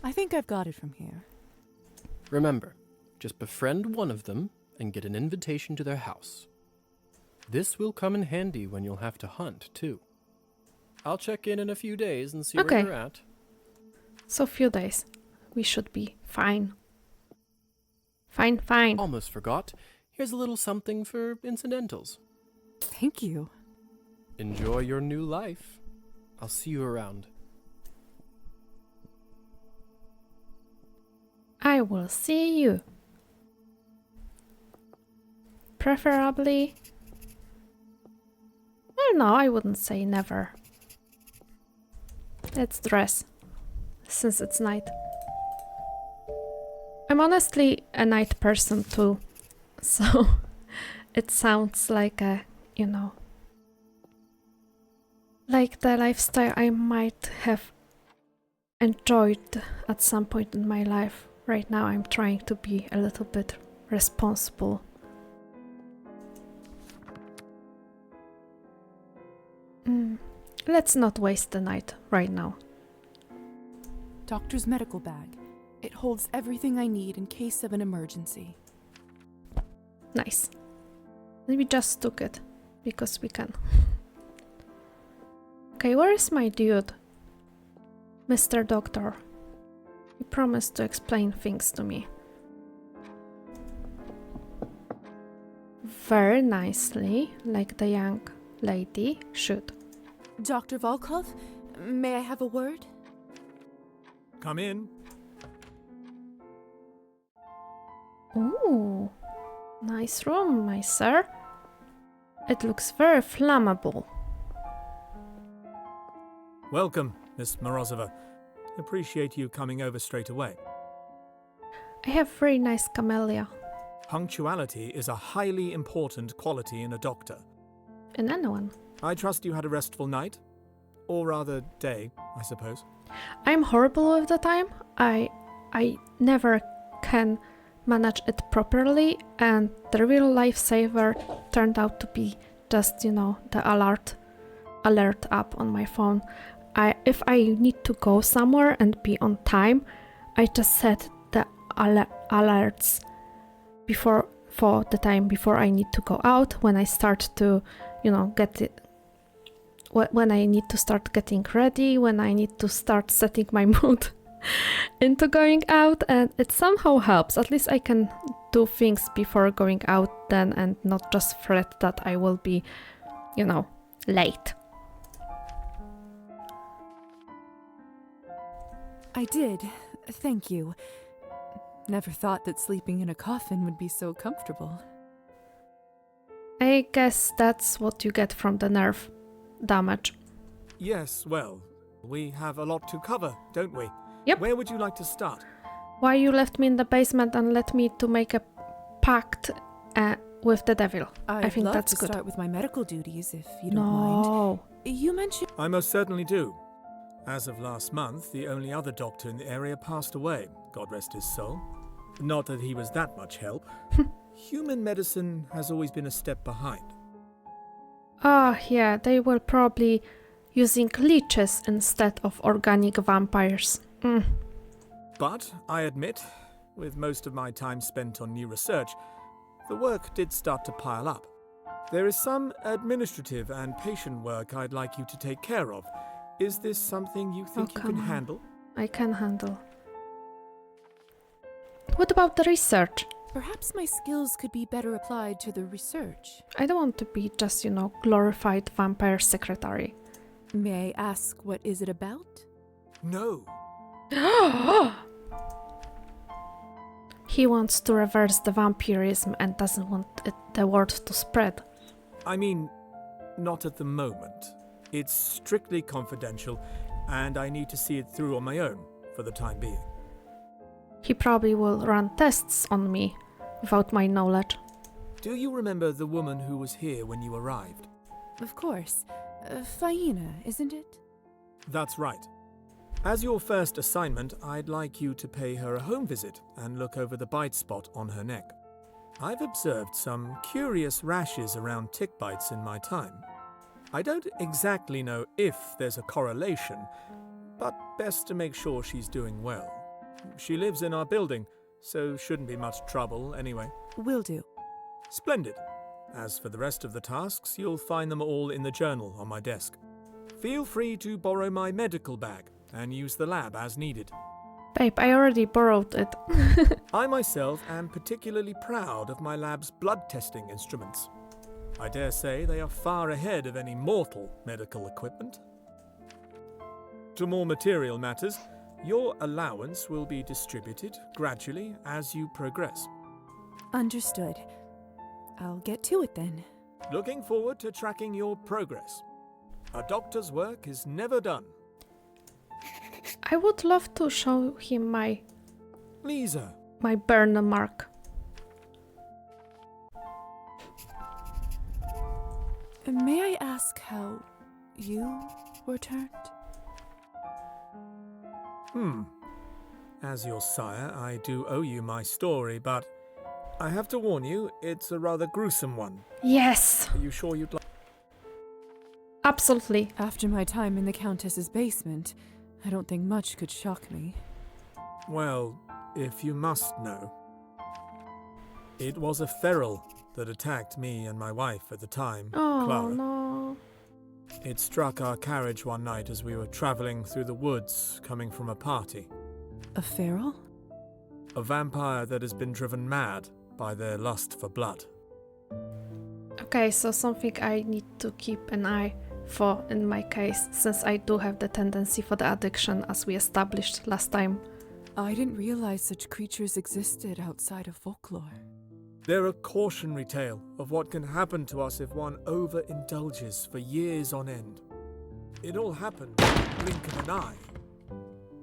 Speaker 3: I think I've got it from here.
Speaker 8: Remember, just befriend one of them and get an invitation to their house. This will come in handy when you'll have to hunt, too. I'll check in a few days and see
Speaker 1: Okay.
Speaker 8: where you're at.
Speaker 1: So few days. We should be fine. Fine.
Speaker 8: Almost forgot. Here's a little something for incidentals.
Speaker 3: Thank you.
Speaker 8: Enjoy your new life. I'll see you around.
Speaker 1: I will see you. Preferably. Well, no, I wouldn't say never. Let's dress, since it's night. I'm honestly a night person too, so it sounds like a, like the lifestyle I might have enjoyed at some point in my life. Right now I'm trying to be a little bit responsible. Let's not waste the night right now.
Speaker 3: Doctor's medical bag. It holds everything I need in case of an emergency.
Speaker 1: Nice. We just took it, because we can. Okay, where is my dude? Mr. Doctor. He promised to explain things to me. Very nicely, like the young lady should.
Speaker 3: Dr. Volkov, may I have a word?
Speaker 7: Come in.
Speaker 1: Ooh, nice room, my sir. It looks very flammable.
Speaker 7: Welcome, Miss Morozova. Appreciate you coming over straight away.
Speaker 1: I have very nice camellia.
Speaker 7: Punctuality is a highly important quality in a doctor.
Speaker 1: In anyone.
Speaker 7: I trust you had a restful night? Or rather, day, I suppose.
Speaker 1: I'm horrible with the time. I never can manage it properly, and the real lifesaver turned out to be just, the alert app on my phone. If I need to go somewhere and be on time, I just set the alerts for the time before I need to go out, when I start to, get it. When I need to start getting ready, when I need to start setting my mood into going out, and it somehow helps. At least I can do things before going out then, and not just fret that I will be, late.
Speaker 3: I did. Thank you. Never thought that sleeping in a coffin would be so comfortable.
Speaker 1: I guess that's what you get from the nerve damage.
Speaker 7: Yes, well, we have a lot to cover, don't we?
Speaker 1: Yep.
Speaker 7: Where would you like to start?
Speaker 1: Why you left me in the basement and let me to make a pact with the devil? I think
Speaker 3: love
Speaker 1: that's
Speaker 3: to
Speaker 1: good.
Speaker 3: start with my medical duties, if you don't mind.
Speaker 1: No.
Speaker 3: You mentioned...
Speaker 7: I most certainly do. As of last month, the only other doctor in the area passed away, God rest his soul. Not that he was that much help. Human medicine has always been a step behind.
Speaker 1: Yeah, they were probably using leeches instead of organic vampires.
Speaker 7: But, I admit, with most of my time spent on new research, the work did start to pile up. There is some administrative and patient work I'd like you to take care of. Is this something you think you can
Speaker 1: come on.
Speaker 7: handle?
Speaker 1: I can handle. What about the research?
Speaker 3: Perhaps my skills could be better applied to the research.
Speaker 1: I don't want to be just, glorified vampire secretary.
Speaker 3: May I ask, what is it about?
Speaker 7: No.
Speaker 1: He wants to reverse the vampirism and doesn't want the word to spread.
Speaker 7: I mean, not at the moment. It's strictly confidential, and I need to see it through on my own for the time being.
Speaker 1: He probably will run tests on me without my knowledge.
Speaker 7: Do you remember the woman who was here when you arrived?
Speaker 3: Of course. Faina, isn't it?
Speaker 7: That's right. As your first assignment, I'd like you to pay her a home visit and look over the bite spot on her neck. I've observed some curious rashes around tick bites in my time. I don't exactly know if there's a correlation, but best to make sure she's doing well. She lives in our building, so shouldn't be much trouble anyway.
Speaker 3: Will do.
Speaker 7: Splendid. As for the rest of the tasks, you'll find them all in the journal on my desk. Feel free to borrow my medical bag and use the lab as needed.
Speaker 1: Babe, I already borrowed it.
Speaker 7: I myself am particularly proud of my lab's blood testing instruments. I dare say they are far ahead of any mortal medical equipment. To more material matters, your allowance will be distributed gradually as you progress.
Speaker 3: Understood. I'll get to it then.
Speaker 7: Looking forward to tracking your progress. A doctor's work is never done.
Speaker 1: I would love to show him my
Speaker 7: Lisa,
Speaker 1: burn mark.
Speaker 3: May I ask how you were turned?
Speaker 7: As your sire, I do owe you my story, but I have to warn you, it's a rather gruesome one.
Speaker 1: Yes,
Speaker 7: Are you sure you'd like...
Speaker 1: absolutely.
Speaker 3: After my time in the Countess's basement, I don't think much could shock me.
Speaker 7: Well, if you must know. It was a feral that attacked me and my wife at the time,
Speaker 1: Oh
Speaker 7: Clara.
Speaker 1: no.
Speaker 7: It struck our carriage one night as we were travelling through the woods coming from a party.
Speaker 3: A feral?
Speaker 7: A vampire that has been driven mad by their lust for blood.
Speaker 1: Okay, so something I need to keep an eye for in my case, since I do have the tendency for the addiction as we established last time.
Speaker 3: I didn't realize such creatures existed outside of folklore.
Speaker 7: They're a cautionary tale of what can happen to us if one overindulges for years on end. It all happened in the blink of an eye.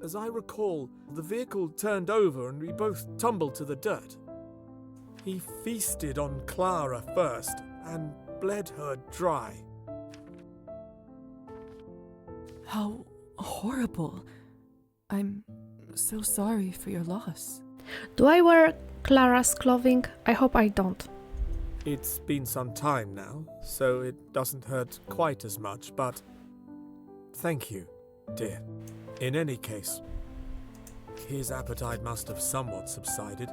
Speaker 7: As I recall, the vehicle turned over and we both tumbled to the dirt. He feasted on Clara first and bled her dry.
Speaker 3: How horrible. I'm so sorry for your loss.
Speaker 1: Do I wear Clara's clothing? I hope I don't.
Speaker 7: It's been some time now, so it doesn't hurt quite as much, but thank you, dear. In any case, his appetite must have somewhat subsided.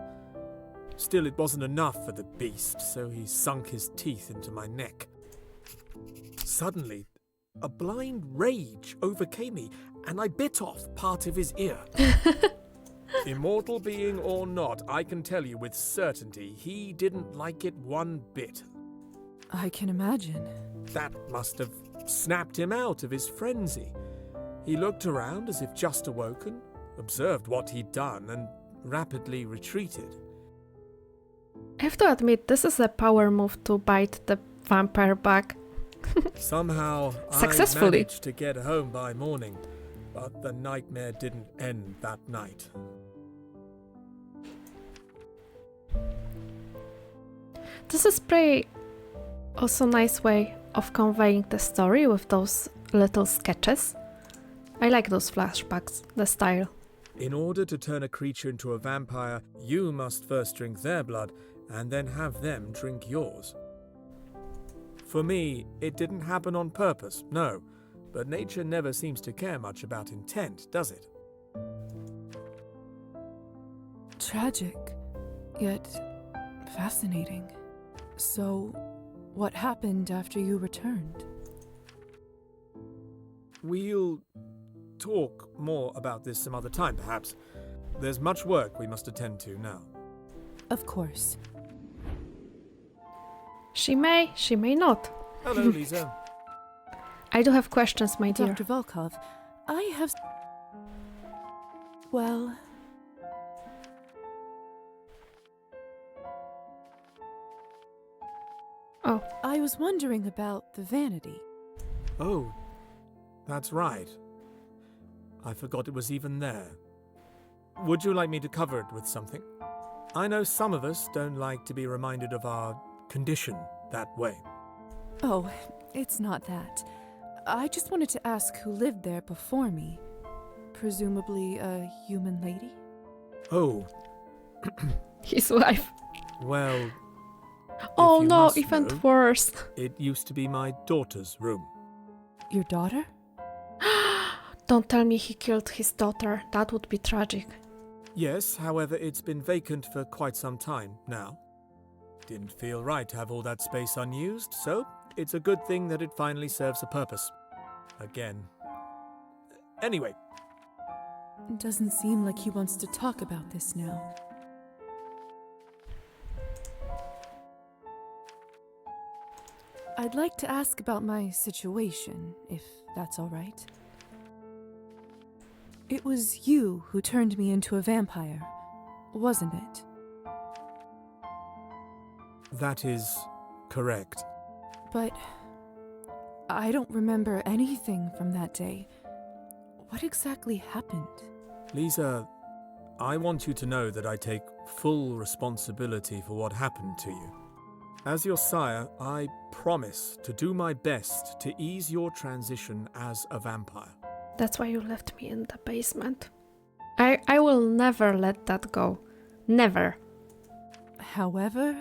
Speaker 7: Still, it wasn't enough for the beast, so he sunk his teeth into my neck. Suddenly, a blind rage overcame me, and I bit off part of his ear. Immortal being or not, I can tell you with certainty he didn't like it one bit.
Speaker 3: I can imagine.
Speaker 7: That must have snapped him out of his frenzy. He looked around as if just awoken, observed what he'd done, and rapidly retreated.
Speaker 1: I have to admit, this is a power move to bite the vampire back.
Speaker 7: Somehow,
Speaker 1: Successfully.
Speaker 7: I managed to get home by morning, but the nightmare didn't end that night.
Speaker 1: This is pretty also nice way of conveying the story with those little sketches. I like those flashbacks, the style.
Speaker 7: In order to turn a creature into a vampire, you must first drink their blood and then have them drink yours. For me, it didn't happen on purpose, no, but nature never seems to care much about intent, does it?
Speaker 3: Tragic, yet fascinating. So, what happened after you returned?
Speaker 7: We'll talk more about this some other time, perhaps. There's much work we must attend to now.
Speaker 3: Of course.
Speaker 1: She may not.
Speaker 7: Hello, Lisa.
Speaker 1: I do have questions, my dear.
Speaker 3: Dr. Volkov, I have... Well...
Speaker 1: Oh.
Speaker 3: I was wondering about the vanity.
Speaker 7: Oh, that's right. I forgot it was even there. Would you like me to cover it with something? I know some of us don't like to be reminded of our condition that way.
Speaker 3: Oh, it's not that. I just wanted to ask who lived there before me. Presumably a human lady?
Speaker 7: Oh,
Speaker 1: His wife.
Speaker 7: well,
Speaker 1: Oh
Speaker 7: you
Speaker 1: no,
Speaker 7: must
Speaker 1: even
Speaker 7: know,
Speaker 1: worse.
Speaker 7: it used to be my daughter's room.
Speaker 3: Your daughter?
Speaker 1: Don't tell me he killed his daughter. That would be tragic.
Speaker 7: Yes, however, it's been vacant for quite some time now. Didn't feel right to have all that space unused, so it's a good thing that it finally serves a purpose. Again. Anyway,
Speaker 3: Doesn't seem like he wants to talk about this now. I'd like to ask about my situation, if that's all right. It was you who turned me into a vampire, wasn't it?
Speaker 7: that is correct.
Speaker 3: But I don't remember anything from that day. What exactly happened?
Speaker 7: Lisa, I want you to know that I take full responsibility for what happened to you. As your sire, I promise to do my best to ease your transition as a vampire.
Speaker 1: That's why you left me in the basement. I will never let that go. Never.
Speaker 3: However,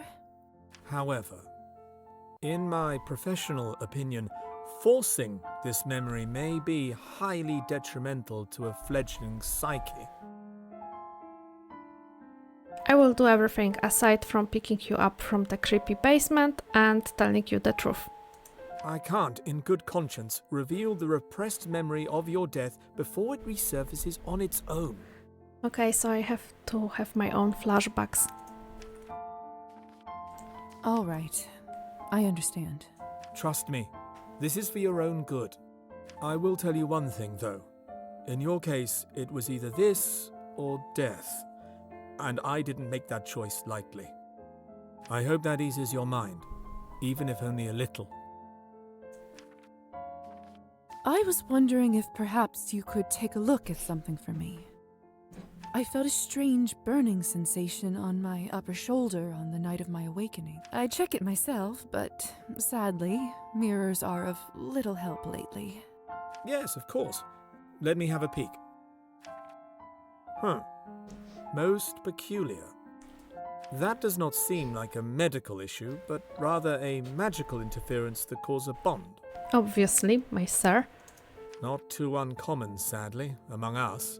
Speaker 7: in my professional opinion, forcing this memory may be highly detrimental to a fledgling psyche.
Speaker 1: I will do everything aside from picking you up from the creepy basement and telling you the truth.
Speaker 7: I can't, in good conscience, reveal the repressed memory of your death before it resurfaces on its own.
Speaker 1: Okay, so I have to have my own flashbacks.
Speaker 3: all right. I understand.
Speaker 7: Trust me, this is for your own good. I will tell you one thing, though. In your case, it was either this or death, and I didn't make that choice lightly. I hope that eases your mind, even if only a little.
Speaker 3: I was wondering if perhaps you could take a look at something for me. I felt a strange burning sensation on my upper shoulder on the night of my awakening. I check it myself, but sadly, mirrors are of little help lately.
Speaker 7: Yes, of course. Let me have a peek. Most peculiar. That does not seem like a medical issue, but rather a magical interference that causes a bond.
Speaker 1: Obviously, my sir.
Speaker 7: Not too uncommon, sadly, among us.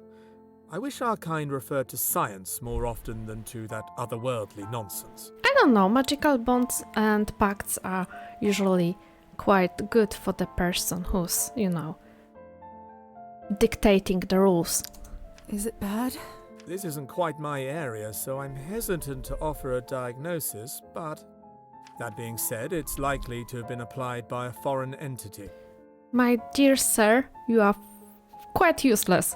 Speaker 7: I wish our kind referred to science more often than to that otherworldly nonsense.
Speaker 1: I don't know, magical bonds and pacts are usually quite good for the person who's, dictating the rules.
Speaker 3: Is it bad?
Speaker 7: This isn't quite my area, so I'm hesitant to offer a diagnosis, but that being said, it's likely to have been applied by a foreign entity.
Speaker 1: My dear sir, you are quite useless.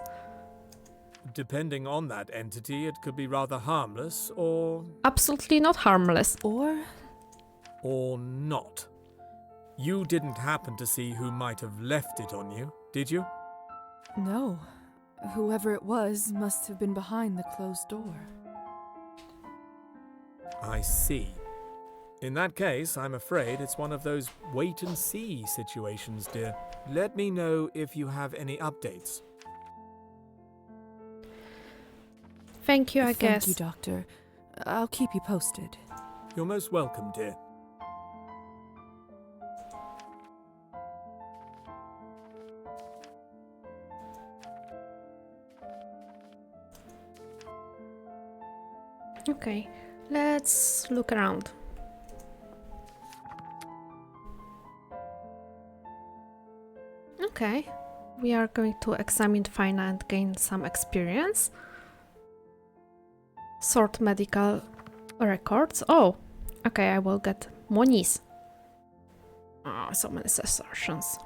Speaker 7: Depending on that entity, it could be rather harmless or
Speaker 1: Absolutely not harmless.
Speaker 3: Or
Speaker 7: not. You didn't happen to see who might have left it on you, did you?
Speaker 3: no. Whoever it was must have been behind the closed door.
Speaker 7: I see. In that case, I'm afraid it's one of those wait-and-see situations, dear. Let me know if you have any updates.
Speaker 1: Thank you, I
Speaker 3: Thank
Speaker 1: guess.
Speaker 3: you, Doctor. I'll keep you posted.
Speaker 7: You're most welcome, dear.
Speaker 1: Okay, let's look around. Okay, we are going to examine Fina and gain some experience. Sort medical records. Oh, okay, I will get monies. Oh, so many assertions.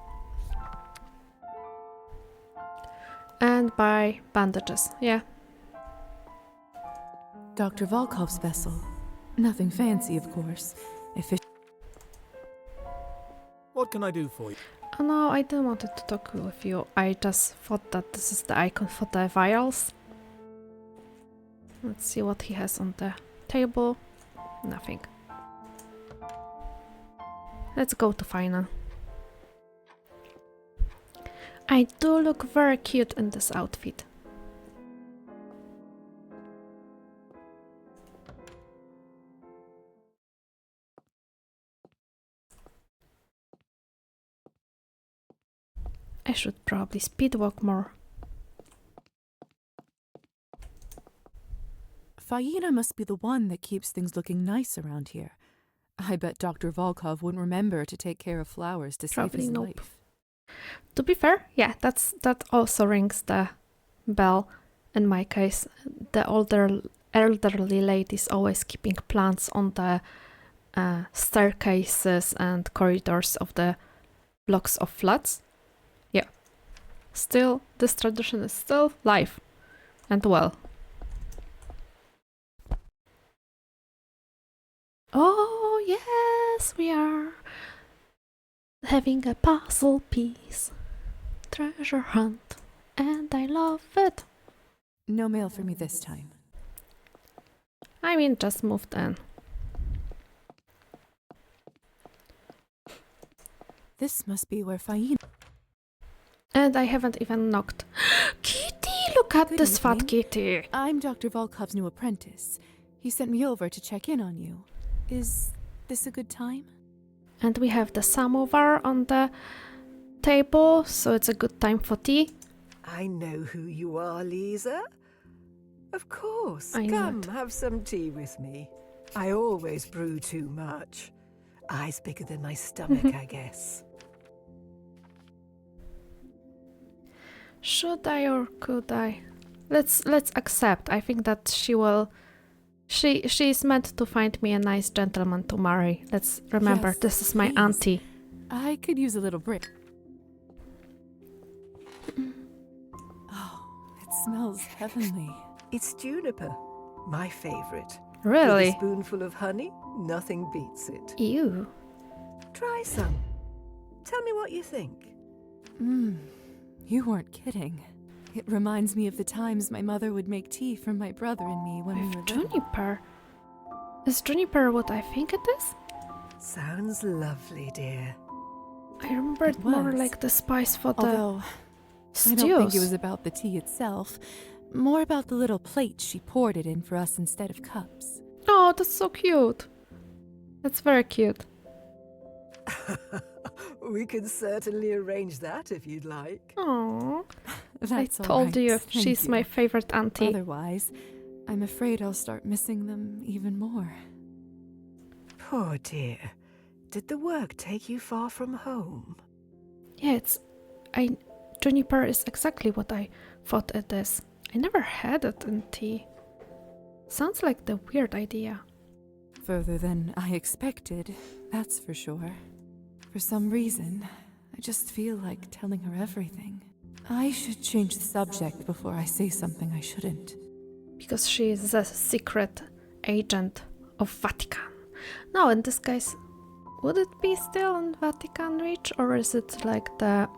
Speaker 1: And buy bandages, yeah.
Speaker 3: Dr. Volkov's vessel. Nothing fancy, of course.
Speaker 7: What can I do for you?
Speaker 1: Oh no, I didn't want to talk with you. I just thought that this is the icon for the vials. Let's see what he has on the table. Nothing. let's go to Fina. I do look very cute in this outfit. I should probably speedwalk more.
Speaker 3: Faina must be the one that keeps things looking nice around here. I bet Dr. Volkov wouldn't remember to take care of flowers to save
Speaker 1: Probably
Speaker 3: his
Speaker 1: nope.
Speaker 3: life.
Speaker 1: To be fair, yeah, that also rings the bell. In my case, the elderly ladies always keeping plants on the staircases and corridors of the blocks of flats. Yeah, still, this tradition is still live and well. Oh yes, we are having a puzzle piece, treasure hunt, and I love it.
Speaker 3: No mail for me this time.
Speaker 1: I mean, just moved in.
Speaker 3: This must be where Faina...
Speaker 1: And I haven't even knocked. Kitty, look at
Speaker 3: Good
Speaker 1: this fat
Speaker 3: evening.
Speaker 1: kitty.
Speaker 3: I'm Dr. Volkov's new apprentice. He sent me over to check in on you. Is this a good time?
Speaker 1: And we have the samovar on the table, so it's a good time for tea.
Speaker 6: I know who you are, Lisa. Of course.
Speaker 1: I know
Speaker 6: Come,
Speaker 1: it.
Speaker 6: have some tea with me. I always brew too much. Eyes bigger than my stomach, I guess.
Speaker 1: Should I or could I? Let's accept. I think that she will. She's meant to find me a nice gentleman to marry. Let's remember,
Speaker 3: Yes,
Speaker 1: this is my
Speaker 3: please.
Speaker 1: auntie.
Speaker 3: I could use a little break. Oh, it smells heavenly.
Speaker 6: It's juniper, my favorite.
Speaker 1: Really?
Speaker 6: With a spoonful of honey, nothing beats it.
Speaker 1: Ew.
Speaker 6: Try some. Tell me what you think.
Speaker 3: You weren't kidding. It reminds me of the times my mother would make tea for my brother and me when we
Speaker 1: With
Speaker 3: were little.
Speaker 1: juniper. Is juniper what I think it is?
Speaker 6: Sounds lovely, dear.
Speaker 1: I remember
Speaker 3: It
Speaker 1: it more
Speaker 3: was.
Speaker 1: like the spice for the
Speaker 3: Although,
Speaker 1: stews.
Speaker 3: I don't think it was about the tea itself. More about the little plate she poured it in for us instead of cups.
Speaker 1: Oh, that's so cute. That's very cute.
Speaker 6: We can certainly arrange that if you'd like.
Speaker 1: Oh, I
Speaker 3: That's all
Speaker 1: told
Speaker 3: right,
Speaker 1: you
Speaker 3: thank
Speaker 1: she's
Speaker 3: you.
Speaker 1: my favorite auntie.
Speaker 3: Otherwise, I'm afraid I'll start missing them even more.
Speaker 6: Poor dear. Did the work take you far from home?
Speaker 1: Yeah, juniper is exactly what I thought it is. I never had it in tea. Sounds like the weird idea.
Speaker 3: Further than I expected, that's for sure. For some reason, I just feel like telling her everything. I should change the subject before I say something I shouldn't.
Speaker 1: Because she is a secret agent of Vatican. No, in this case, would it be still in Vatican reach, or is it like the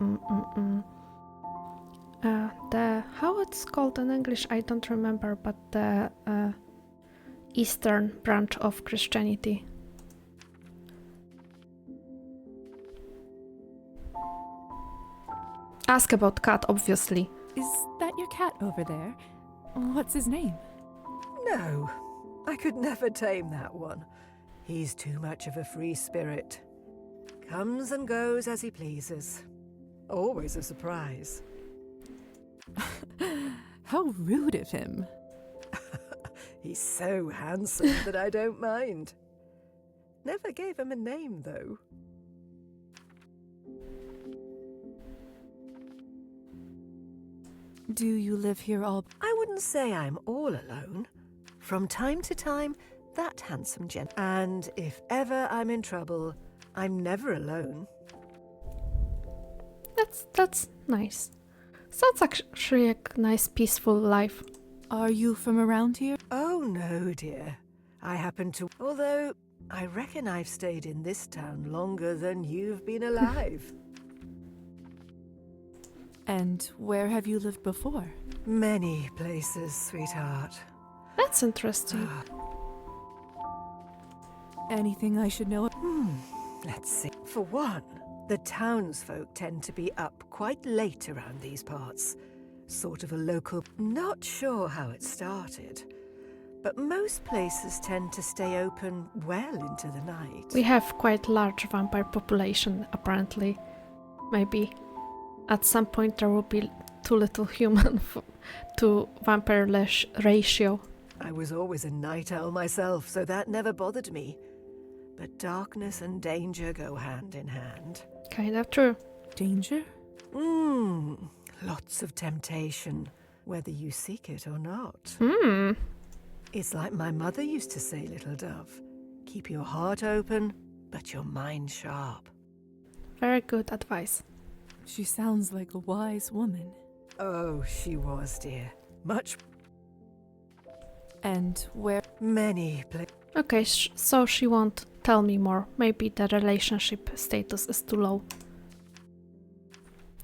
Speaker 1: how it's called in English? I don't remember, but the Eastern branch of Christianity. Ask about cat, obviously.
Speaker 3: Is that your cat over there? What's his name?
Speaker 6: No, I could never tame that one. He's too much of a free spirit. Comes and goes as he pleases. Always a surprise.
Speaker 3: How rude of him.
Speaker 6: He's so handsome that I don't mind. Never gave him a name, though.
Speaker 3: Do you live here all...
Speaker 6: I wouldn't say I'm all alone. From time to time, that handsome gent. And if ever I'm in trouble, I'm never alone.
Speaker 1: That's nice. Sounds actually a nice, peaceful life.
Speaker 3: Are you from around here?
Speaker 6: Oh, no, dear. I happen to... Although, I reckon I've stayed in this town longer than you've been alive.
Speaker 3: And where have you lived before?
Speaker 6: Many places, sweetheart.
Speaker 1: That's interesting.
Speaker 3: Anything I should know?
Speaker 6: Let's see. For one, the townsfolk tend to be up quite late around these parts. Sort of a local... Not sure how it started, but most places tend to stay open well into the night.
Speaker 1: We have quite large vampire population, apparently. Maybe at some point there will be too little human to vampire ratio.
Speaker 6: I was always a night owl myself, so that never bothered me. But darkness and danger go hand in hand.
Speaker 1: Kind of true.
Speaker 3: Danger?
Speaker 6: Lots of temptation, whether you seek it or not. It's like my mother used to say, little dove. Keep your heart open, but your mind sharp.
Speaker 1: Very good advice.
Speaker 3: She sounds like a wise woman.
Speaker 6: Oh, she was, dear. Much.
Speaker 3: And where?
Speaker 6: Many places.
Speaker 1: Okay, so she won't tell me more. Maybe the relationship status is too low.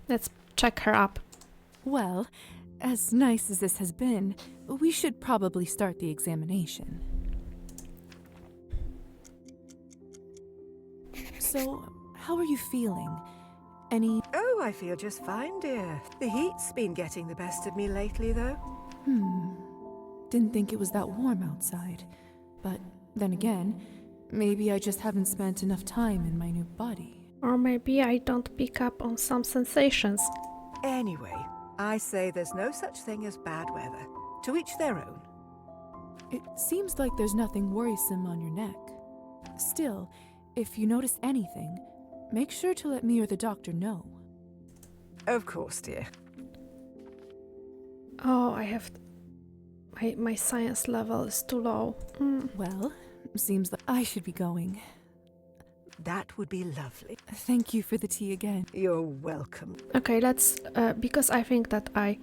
Speaker 1: Let's check her up.
Speaker 3: Well, as nice as this has been, we should probably start the examination. So, how are you feeling? Any...
Speaker 6: Oh, I feel just fine, dear. The heat's been getting the best of me lately, though.
Speaker 3: Didn't think it was that warm outside. But then again, maybe I just haven't spent enough time in my new body.
Speaker 1: Or maybe I don't pick up on some sensations.
Speaker 6: Anyway, I say there's no such thing as bad weather. To each their own.
Speaker 3: It seems like there's nothing worrisome on your neck. Still, if you notice anything, make sure to let me or the doctor know.
Speaker 6: Of course, dear.
Speaker 1: Oh, I have... My science level is too low.
Speaker 3: Well, seems like I should be going.
Speaker 6: That would be lovely.
Speaker 3: Thank you for the tea again.
Speaker 6: You're welcome.
Speaker 1: Okay, let's... because I think that I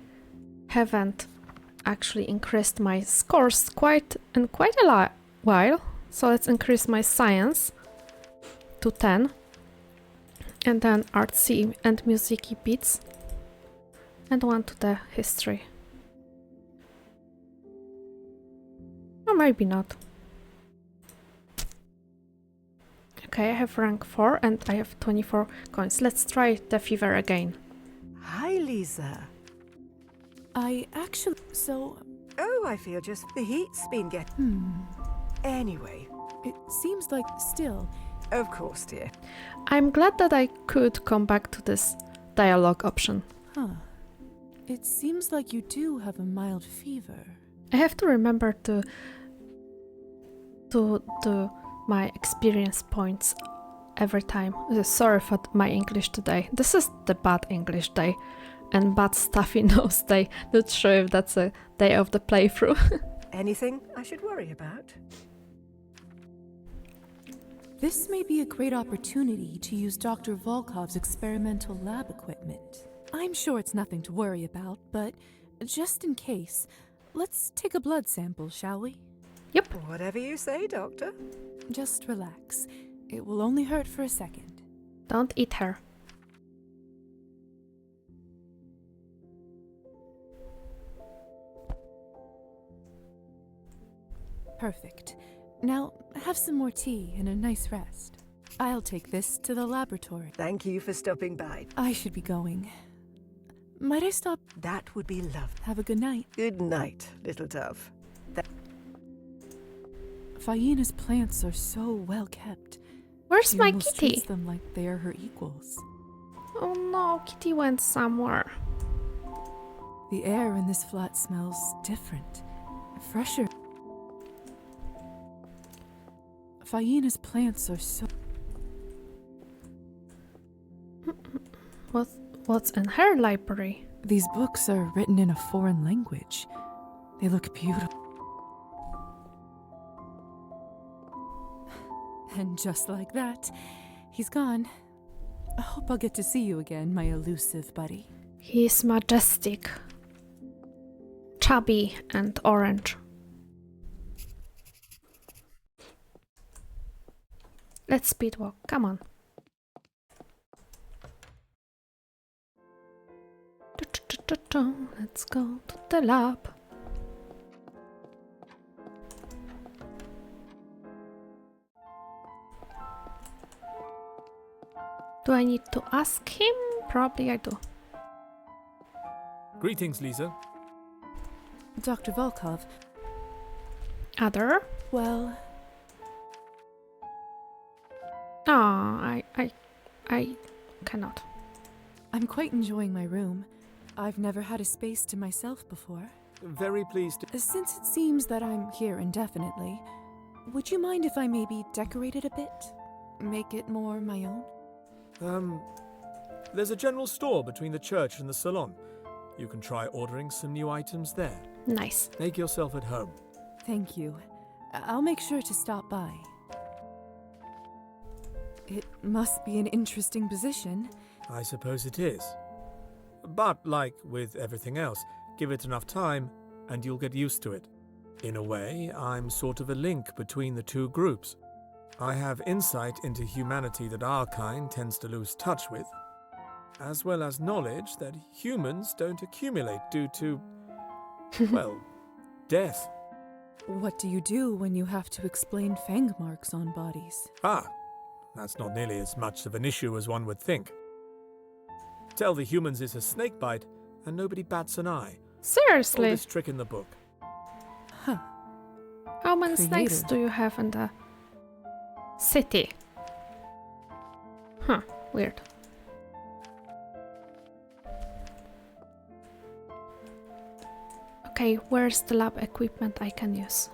Speaker 1: haven't actually increased my scores in quite a while. So let's increase my science to 10. And then artsy and musicy bits. And 1 to the history. Or maybe not. Okay, I have rank 4 and I have 24 coins. Let's try the fever again.
Speaker 6: Hi, Lisa.
Speaker 3: I actually... So...
Speaker 6: Oh, I feel just... The heat's been getting... Anyway.
Speaker 3: It seems like still...
Speaker 6: Of course, dear.
Speaker 1: I'm glad that I could come back to this dialogue option.
Speaker 3: Huh. It seems like you do have a mild fever.
Speaker 1: I have to remember to do my experience points every time. Sorry for my English today. This is the bad English day and bad stuffy nose day. Not sure if that's a day of the playthrough.
Speaker 6: Anything I should worry about?
Speaker 3: This may be a great opportunity to use Dr. Volkov's experimental lab equipment. I'm sure it's nothing to worry about, but just in case, let's take a blood sample, shall we?
Speaker 1: Yep.
Speaker 6: Whatever you say, Doctor.
Speaker 3: Just relax. It will only hurt for a second.
Speaker 1: Don't eat her.
Speaker 3: Perfect. Now, have some more tea and a nice rest. I'll take this to the laboratory.
Speaker 6: Thank you for stopping by.
Speaker 3: I should be going. Might I stop?
Speaker 6: That would be lovely.
Speaker 3: Have a good night.
Speaker 6: Good night, little dove.
Speaker 3: Fayena's plants are so well kept.
Speaker 1: Where's
Speaker 3: She
Speaker 1: my
Speaker 3: almost
Speaker 1: kitty?
Speaker 3: treats them like they are her equals.
Speaker 1: Oh no, kitty went somewhere.
Speaker 3: The air in this flat smells different, fresher. Fayena's plants are so...
Speaker 1: What's in her library?
Speaker 3: These books are written in a foreign language. They look beautiful. And just like that, he's gone. I hope I'll get to see you again, my elusive buddy.
Speaker 1: He's majestic, chubby and orange. Let's speedwalk, come on. Let's go to the lab. I need to ask him? Probably I do.
Speaker 7: Greetings, Lisa.
Speaker 3: Dr. Volkov,
Speaker 1: Other?
Speaker 3: well,
Speaker 1: Ah, I cannot.
Speaker 3: I'm quite enjoying my room. I've never had a space to myself before.
Speaker 7: Very pleased to...
Speaker 3: Since it seems that I'm here indefinitely, would you mind if I maybe decorate it a bit? Make it more my own?
Speaker 7: There's a general store between the church and the salon. You can try ordering some new items there.
Speaker 1: Nice.
Speaker 7: Make yourself at home.
Speaker 3: Thank you. I'll make sure to stop by. It must be an interesting position.
Speaker 7: I suppose it is. But like with everything else, give it enough time and you'll get used to it. In a way, I'm sort of a link between the two groups. I have insight into humanity that our kind tends to lose touch with, as well as knowledge that humans don't accumulate due to, well, death.
Speaker 3: What do you do when you have to explain fang marks on bodies?
Speaker 7: Ah, that's not nearly as much of an issue as one would think. Tell the humans it's a snake bite, and nobody bats an eye.
Speaker 1: Seriously?
Speaker 7: Oldest trick in the book.
Speaker 3: Huh.
Speaker 1: How many snakes
Speaker 3: Creative.
Speaker 1: do you have in the city? Huh, weird. Okay, where's the lab equipment I can use?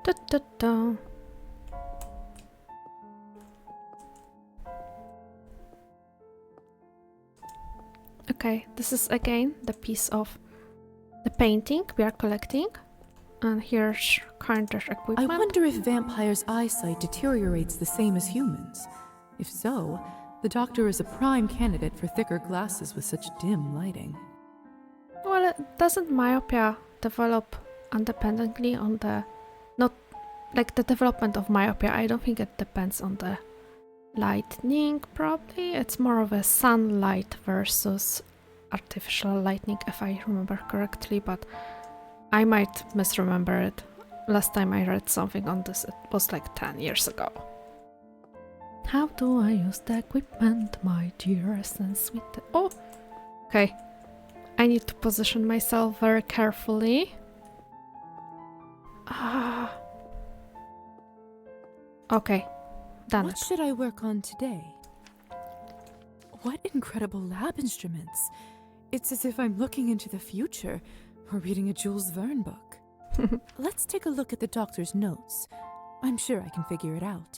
Speaker 1: Da, da, da. Okay, this is again the piece of the painting we are collecting. And here's kind of
Speaker 3: I
Speaker 1: equipment.
Speaker 3: wonder if vampires' eyesight deteriorates the same as humans. If so, the doctor is a prime candidate for thicker glasses with such dim lighting.
Speaker 1: Well, doesn't myopia develop independently on the... Not like the development of myopia, I don't think it depends on the lightning, probably. It's more of a sunlight versus artificial lightning, if I remember correctly, but I might misremember it. Last time I read something on this, it was like 10 years ago. How do I use the equipment, my dearest and sweet... Oh! Okay. I need to position myself very carefully. Ah. Okay. Done
Speaker 3: What
Speaker 1: it.
Speaker 3: should I work on today? What incredible lab instruments! It's as if I'm looking into the future or reading a Jules Verne book. Let's take a look at the doctor's notes. I'm sure I can figure it out.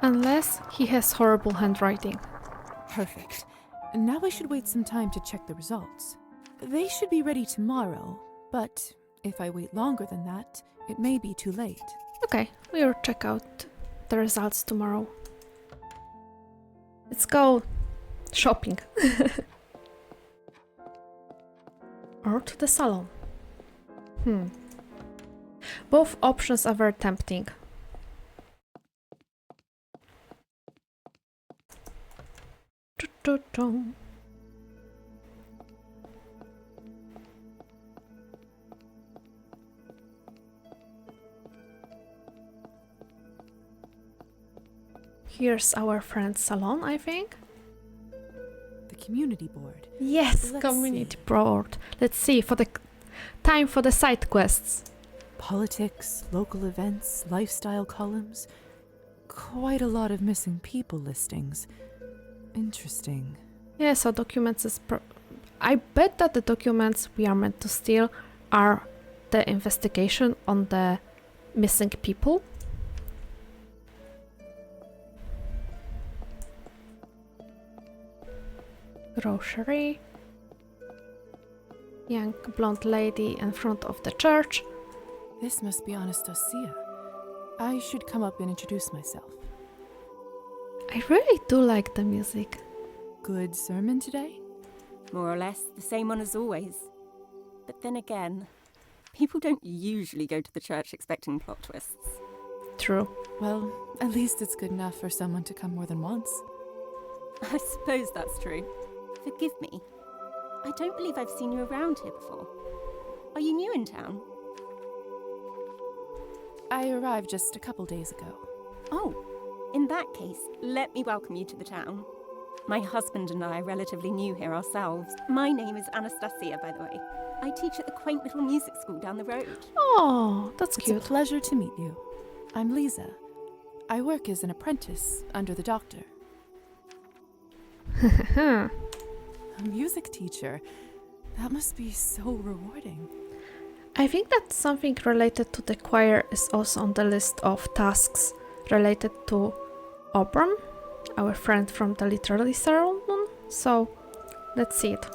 Speaker 1: Unless he has horrible handwriting.
Speaker 3: Perfect. Now I should wait some time to check the results. They should be ready tomorrow, but if I wait longer than that, it may be too late.
Speaker 1: Okay, we'll check out the results tomorrow. Let's go shopping. Or to the salon. Both options are very tempting. Here's our friend's salon, I think.
Speaker 3: The community board.
Speaker 1: Yes,
Speaker 3: Let's
Speaker 1: community
Speaker 3: see.
Speaker 1: board. Let's see, for the time for the side quests.
Speaker 3: Politics, local events, lifestyle columns. Quite a lot of missing people listings. Interesting.
Speaker 1: Yeah, so documents is... I bet that the documents we are meant to steal are the investigation on the missing people. Grocery. Young blonde lady in front of the church.
Speaker 3: This must be Anastasia. I should come up and introduce myself.
Speaker 1: I really do like the music.
Speaker 3: Good sermon today?
Speaker 9: More or less the same one as always. But then again, people don't usually go to the church expecting plot twists.
Speaker 1: True.
Speaker 3: Well, at least it's good enough for someone to come more than once.
Speaker 9: I suppose that's true. Forgive me. I don't believe I've seen you around here before. Are you new in town?
Speaker 3: I arrived just a couple days ago.
Speaker 9: Oh, in that case, let me welcome you to the town. My husband and I are relatively new here ourselves. My name is Anastasia, by the way. I teach at the quaint little music school down the road.
Speaker 1: Oh, that's
Speaker 3: It's
Speaker 1: cute.
Speaker 3: a pleasure to meet you. I'm Lisa. I work as an apprentice under the doctor. A music teacher. That must be so rewarding.
Speaker 1: I think that something related to the choir is also on the list of tasks related to Auburn, our friend from the literary salon. So, let's see it.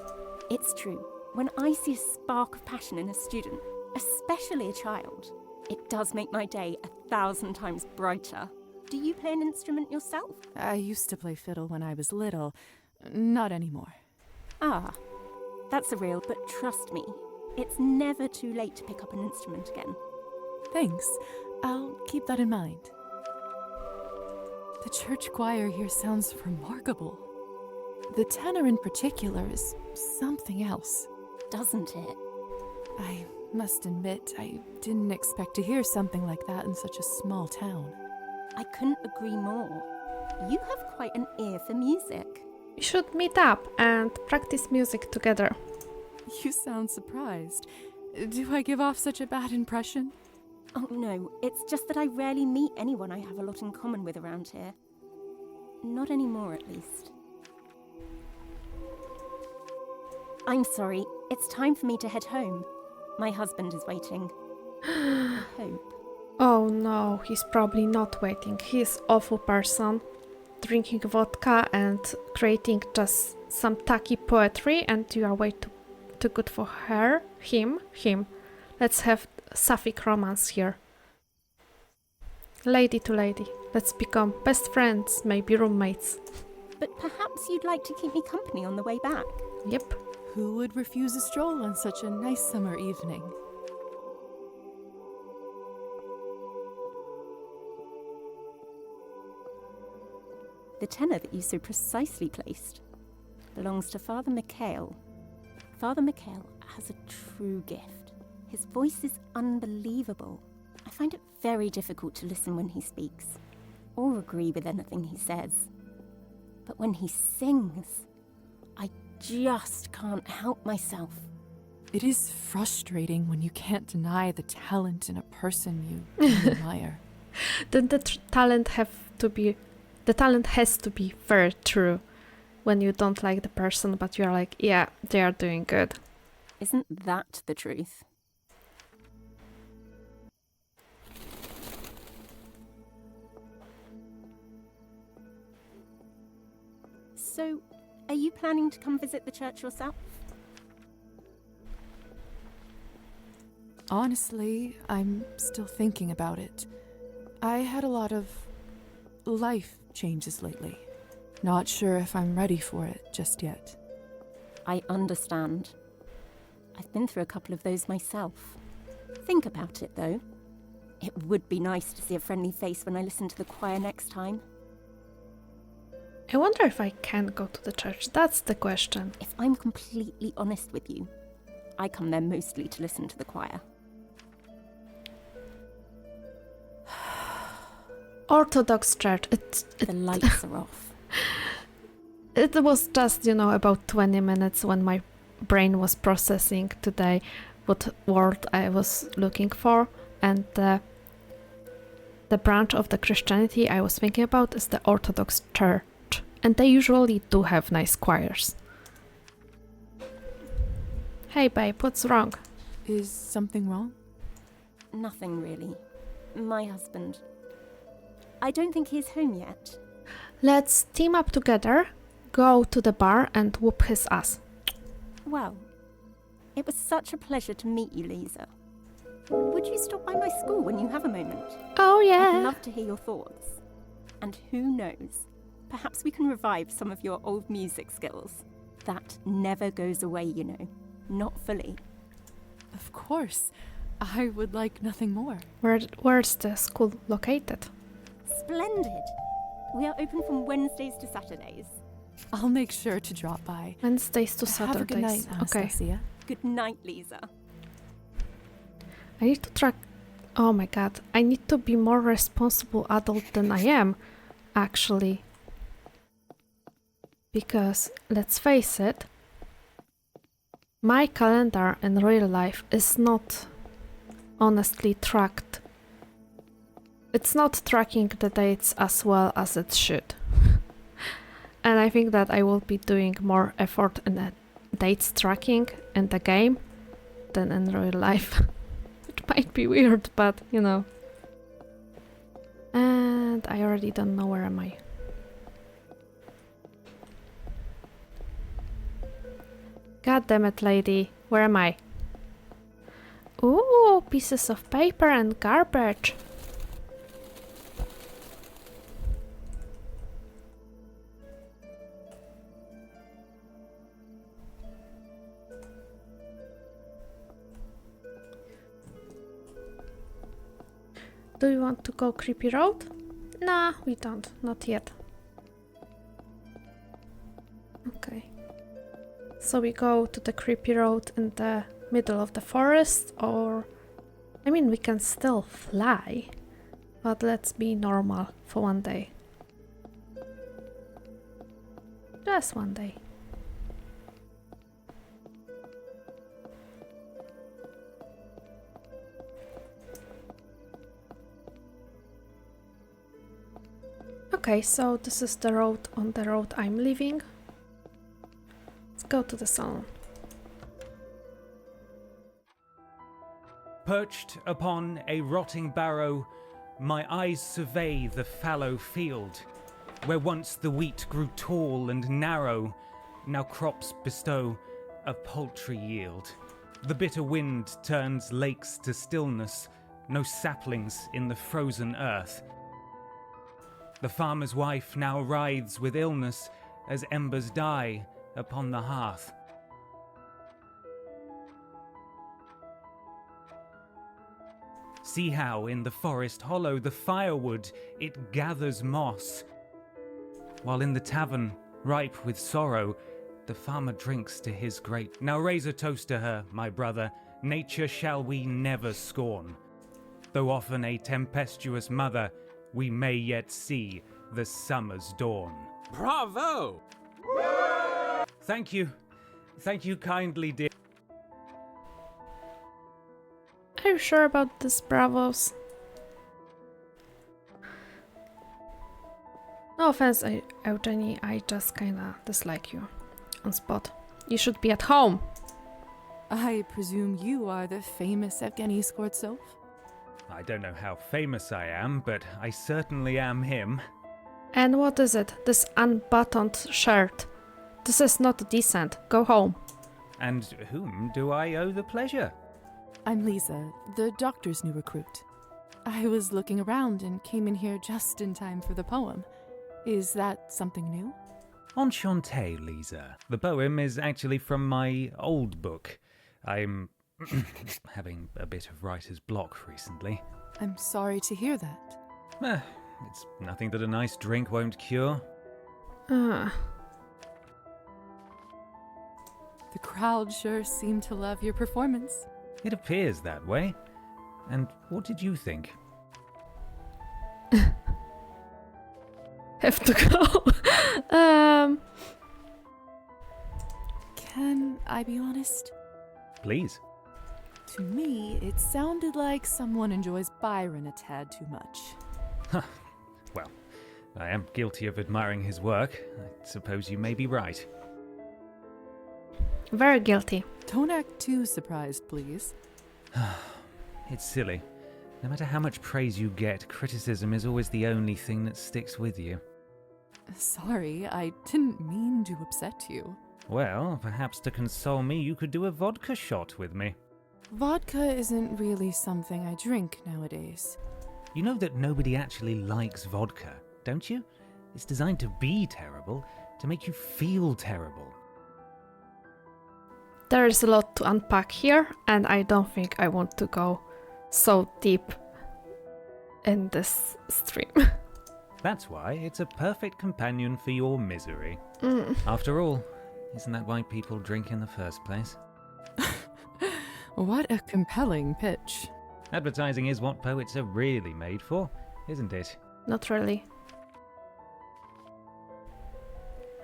Speaker 9: It's true. When I see a spark of passion in a student, especially a child, it does make my day 1,000 times brighter. Do you play an instrument yourself?
Speaker 3: I used to play fiddle when I was little. Not anymore.
Speaker 9: Ah, that's a real, but trust me, it's never too late to pick up an instrument again.
Speaker 3: Thanks. I'll keep that in mind. The church choir here sounds remarkable. The tenor in particular is something else.
Speaker 9: Doesn't it?
Speaker 3: I must admit, I didn't expect to hear something like that in such a small town.
Speaker 9: I couldn't agree more. You have quite an ear for music.
Speaker 1: We should meet up and practice music together.
Speaker 3: You sound surprised. Do I give off such a bad impression?
Speaker 9: Oh no, it's just that I rarely meet anyone I have a lot in common with around here. Not anymore, at least. I'm sorry, it's time for me to head home. My husband is waiting. I hope.
Speaker 1: Oh no, he's probably not waiting. He's awful person, drinking vodka and creating just some tacky poetry, and you are way too good for her. Him. Let's have sapphic romance here. Lady to lady. Let's become best friends, maybe roommates.
Speaker 9: But perhaps you'd like to keep me company on the way back.
Speaker 1: Yep.
Speaker 3: Who would refuse a stroll on such a nice summer evening?
Speaker 9: The tenor that you so precisely placed belongs to Father Mikhail. Father Mikhail has a true gift. His voice is unbelievable. I find it very difficult to listen when he speaks, or agree with anything he says. But when he sings, I just can't help myself.
Speaker 3: It is frustrating when you can't deny the talent in a person you admire.
Speaker 1: Then the talent has to be very true. When you don't like the person, but you're like, yeah, they are doing good.
Speaker 9: Isn't that the truth? So, are you planning to come visit the church yourself?
Speaker 3: Honestly, I'm still thinking about it. I had a lot of life changes lately. Not sure if I'm ready for it just yet.
Speaker 9: I understand. I've been through a couple of those myself. Think about it, though. It would be nice to see a friendly face when I listen to the choir next time.
Speaker 1: I wonder if I can go to the church. That's the question.
Speaker 9: If I'm completely honest with you, I come there mostly to listen to the choir.
Speaker 1: Orthodox church.
Speaker 9: The lights are off.
Speaker 1: It was just, about 20 minutes when my brain was processing today what word I was looking for, and the branch of the Christianity I was thinking about is the Orthodox Church, and they usually do have nice choirs. Hey babe, what's wrong?
Speaker 3: Is something wrong?
Speaker 9: Nothing really. My husband. I don't think he's home yet.
Speaker 1: Let's team up together, go to the bar and whoop his ass.
Speaker 9: Well, it was such a pleasure to meet you, Lisa. Would you stop by my school when you have a moment?
Speaker 1: Oh yeah.
Speaker 9: I'd love to hear your thoughts. And who knows, perhaps we can revive some of your old music skills. That never goes away, Not fully.
Speaker 3: Of course. I would like nothing more.
Speaker 1: Where's the school located?
Speaker 9: Splendid. We are open from Wednesdays to Saturdays.
Speaker 3: I'll make sure to drop by.
Speaker 1: Wednesdays to
Speaker 3: Have a good night,
Speaker 1: Saturdays. Okay.
Speaker 3: Anastasia.
Speaker 9: Good night, Lisa.
Speaker 1: I need to Oh my god, I need to be more responsible adult than I am, actually. Because, let's face it, my calendar in real life is not honestly tracked. It's not tracking the dates as well as it should. And I think that I will be doing more effort in the dates tracking in the game than in real life. It might be weird, but you know. And I already don't know where am I. God damn it, lady. Where am I? Ooh, pieces of paper and garbage. Do you want to go creepy road? Nah, we don't. Not yet. Okay. So we go to the creepy road in the middle of the forest, or... I mean, we can still fly, but let's be normal for one day. Just one day. Okay, so this is the road on the road I'm leaving. Let's go to the salon.
Speaker 10: Perched upon a rotting barrow, my eyes survey the fallow field, where once the wheat grew tall and narrow, now crops bestow a paltry yield. The bitter wind turns lakes to stillness, no saplings in the frozen earth. The farmer's wife now writhes with illness as embers die upon the hearth. See how in the forest hollow the firewood it gathers moss, while in the tavern, ripe with sorrow, the farmer drinks to his great. Now raise a toast to her, my brother, nature shall we never scorn. Though often a tempestuous mother, we may yet see the summer's dawn.
Speaker 11: Bravo!
Speaker 10: Thank you kindly, dear.
Speaker 1: Are you sure about this, bravos? No offense, Eugenie, I just kinda dislike you. On spot. You should be at home.
Speaker 3: I presume you are the famous Evgeny Skortsov?
Speaker 10: I don't know how famous I am, but I certainly am him.
Speaker 1: And what is it? This unbuttoned shirt. This is not decent. Go home.
Speaker 10: And whom do I owe the pleasure?
Speaker 3: I'm Lisa, the doctor's new recruit. I was looking around and came in here just in time for the poem. Is that something new?
Speaker 10: Enchanté, Lisa. The poem is actually from my old book. I'm having a bit of writer's block recently.
Speaker 3: I'm sorry to hear that.
Speaker 10: It's nothing that a nice drink won't cure.
Speaker 3: The crowd sure seemed to love your performance.
Speaker 10: It appears that way. And what did you think?
Speaker 1: Have to go.
Speaker 3: Can I be honest?
Speaker 10: Please.
Speaker 3: To me, it sounded like someone enjoys Byron a tad too much.
Speaker 10: Well, I am guilty of admiring his work. I suppose you may be right.
Speaker 1: Very guilty.
Speaker 3: Don't act too surprised, please.
Speaker 10: It's silly. No matter how much praise you get, criticism is always the only thing that sticks with you.
Speaker 3: Sorry, I didn't mean to upset you.
Speaker 10: Well, perhaps to console me, you could do a vodka shot with me.
Speaker 3: Vodka isn't really something I drink nowadays.
Speaker 10: You know that nobody actually likes vodka, don't you? It's designed to be terrible, to make you feel terrible.
Speaker 1: There is a lot to unpack here, and I don't think I want to go so deep in this stream.
Speaker 10: That's why it's a perfect companion for your misery. After all, isn't that why people drink in the first place?
Speaker 3: What a compelling pitch.
Speaker 10: Advertising is what poets are really made for, isn't it?
Speaker 1: Not really.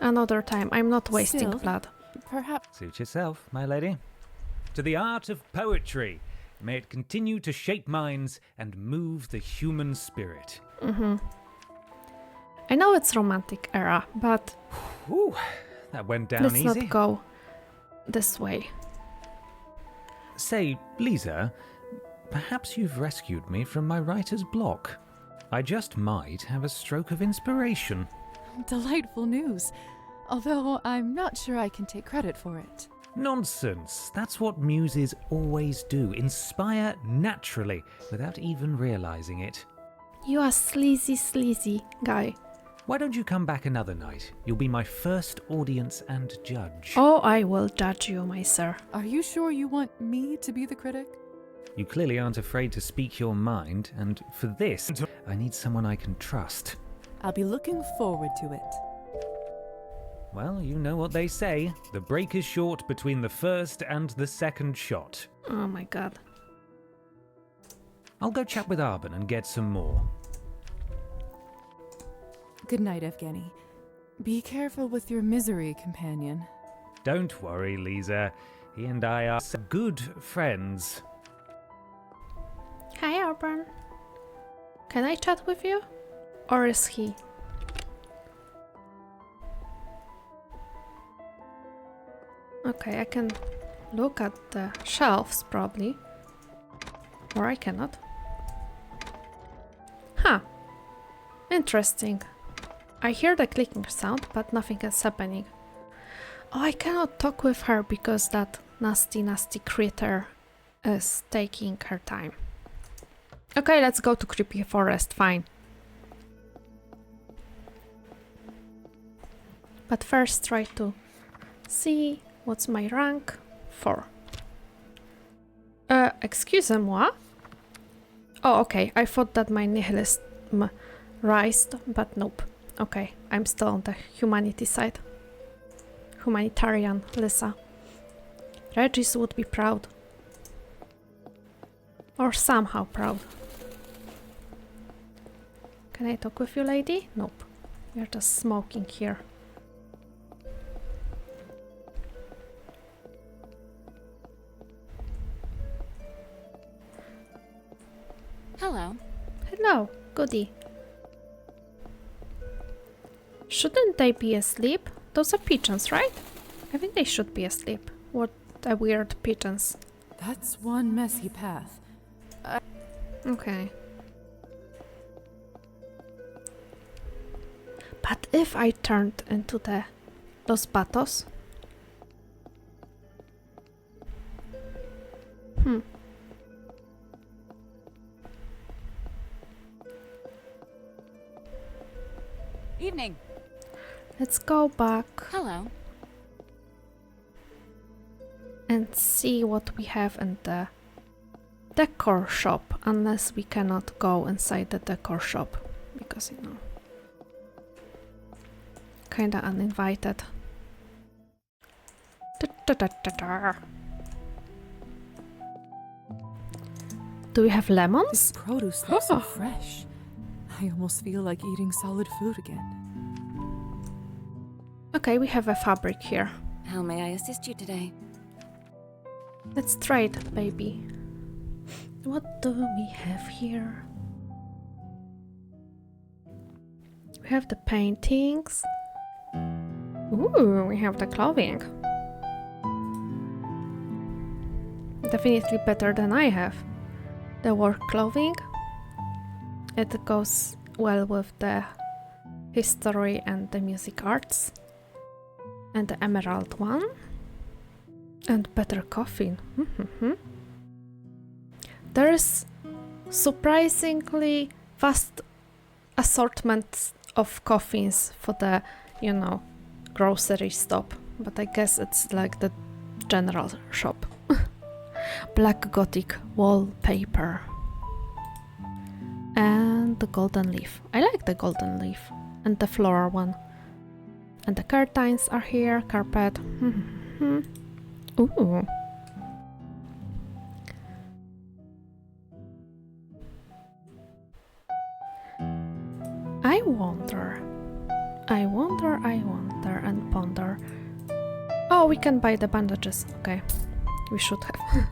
Speaker 1: Another time, I'm not wasting
Speaker 3: Still,
Speaker 1: blood.
Speaker 3: Perhaps.
Speaker 10: Suit yourself, my lady. To the art of poetry. May it continue to shape minds and move the human spirit.
Speaker 1: I know it's romantic era, but
Speaker 10: Whew, that went down
Speaker 1: let's
Speaker 10: easy.
Speaker 1: not go this way.
Speaker 10: Say, Lisa, perhaps you've rescued me from my writer's block. I just might have a stroke of inspiration.
Speaker 3: Delightful news. Although I'm not sure I can take credit for it.
Speaker 10: Nonsense. That's what muses always do. Inspire naturally, without even realizing it.
Speaker 1: You are sleazy guy.
Speaker 10: Why don't you come back another night? You'll be my first audience and judge.
Speaker 1: Oh, I will judge you, my sir.
Speaker 3: Are you sure you want me to be the critic?
Speaker 10: You clearly aren't afraid to speak your mind, and for this, I need someone I can trust.
Speaker 3: I'll be looking forward to it.
Speaker 10: Well, you know what they say. The break is short between the first and the second shot.
Speaker 1: Oh my god.
Speaker 10: I'll go chat with Arben and get some more.
Speaker 3: Good night, Evgeny. Be careful with your misery, companion.
Speaker 10: Don't worry, Lisa. He and I are good friends.
Speaker 1: Hi, Arben. Can I chat with you? Or is he? Okay, I can look at the shelves, probably. Or I cannot. Huh. Interesting. I hear the clicking sound, but nothing is happening. Oh, I cannot talk with her because that nasty critter is taking her time. Okay, let's go to Creepy Forest, fine. But first try to see what's my rank. 4. Excusez-moi. Oh, okay, I thought that my nihilism rised, but nope. Okay, I'm still on the humanity side. Humanitarian, Lisa. Regis would be proud. Or somehow proud. Can I talk with you, lady? Nope. You're just smoking here.
Speaker 11: Hello.
Speaker 1: Hello, goody. Shouldn't they be asleep? Those are pigeons, right? I think they should be asleep. What a weird pigeons.
Speaker 3: That's one messy path.
Speaker 1: Okay. But if I turned into the Los Patos?
Speaker 11: Evening.
Speaker 1: Let's go back
Speaker 11: Hello.
Speaker 1: and see what we have in the decor shop, unless we cannot go inside the decor shop, because, you know, kinda uninvited. Da-da-da-da-da. Do we have
Speaker 3: This
Speaker 1: lemons?
Speaker 3: produce looks so fresh. I almost feel like eating solid food again.
Speaker 1: Okay, we have a fabric here.
Speaker 11: How may I assist you today?
Speaker 1: Let's trade, baby. What do we have here? We have the paintings. Ooh, we have the clothing. Definitely better than I have. The work clothing. It goes well with the history and the music arts. And the emerald one. And better coffin. There is surprisingly vast assortment of coffins for the, you know, grocery stop. But I guess it's like the general shop. Black Gothic wallpaper. And the golden leaf. I like the golden leaf. And the floral one. And the curtains are here. Carpet. Ooh. wonder, and ponder. Oh, we can buy the bandages. Okay, we should have.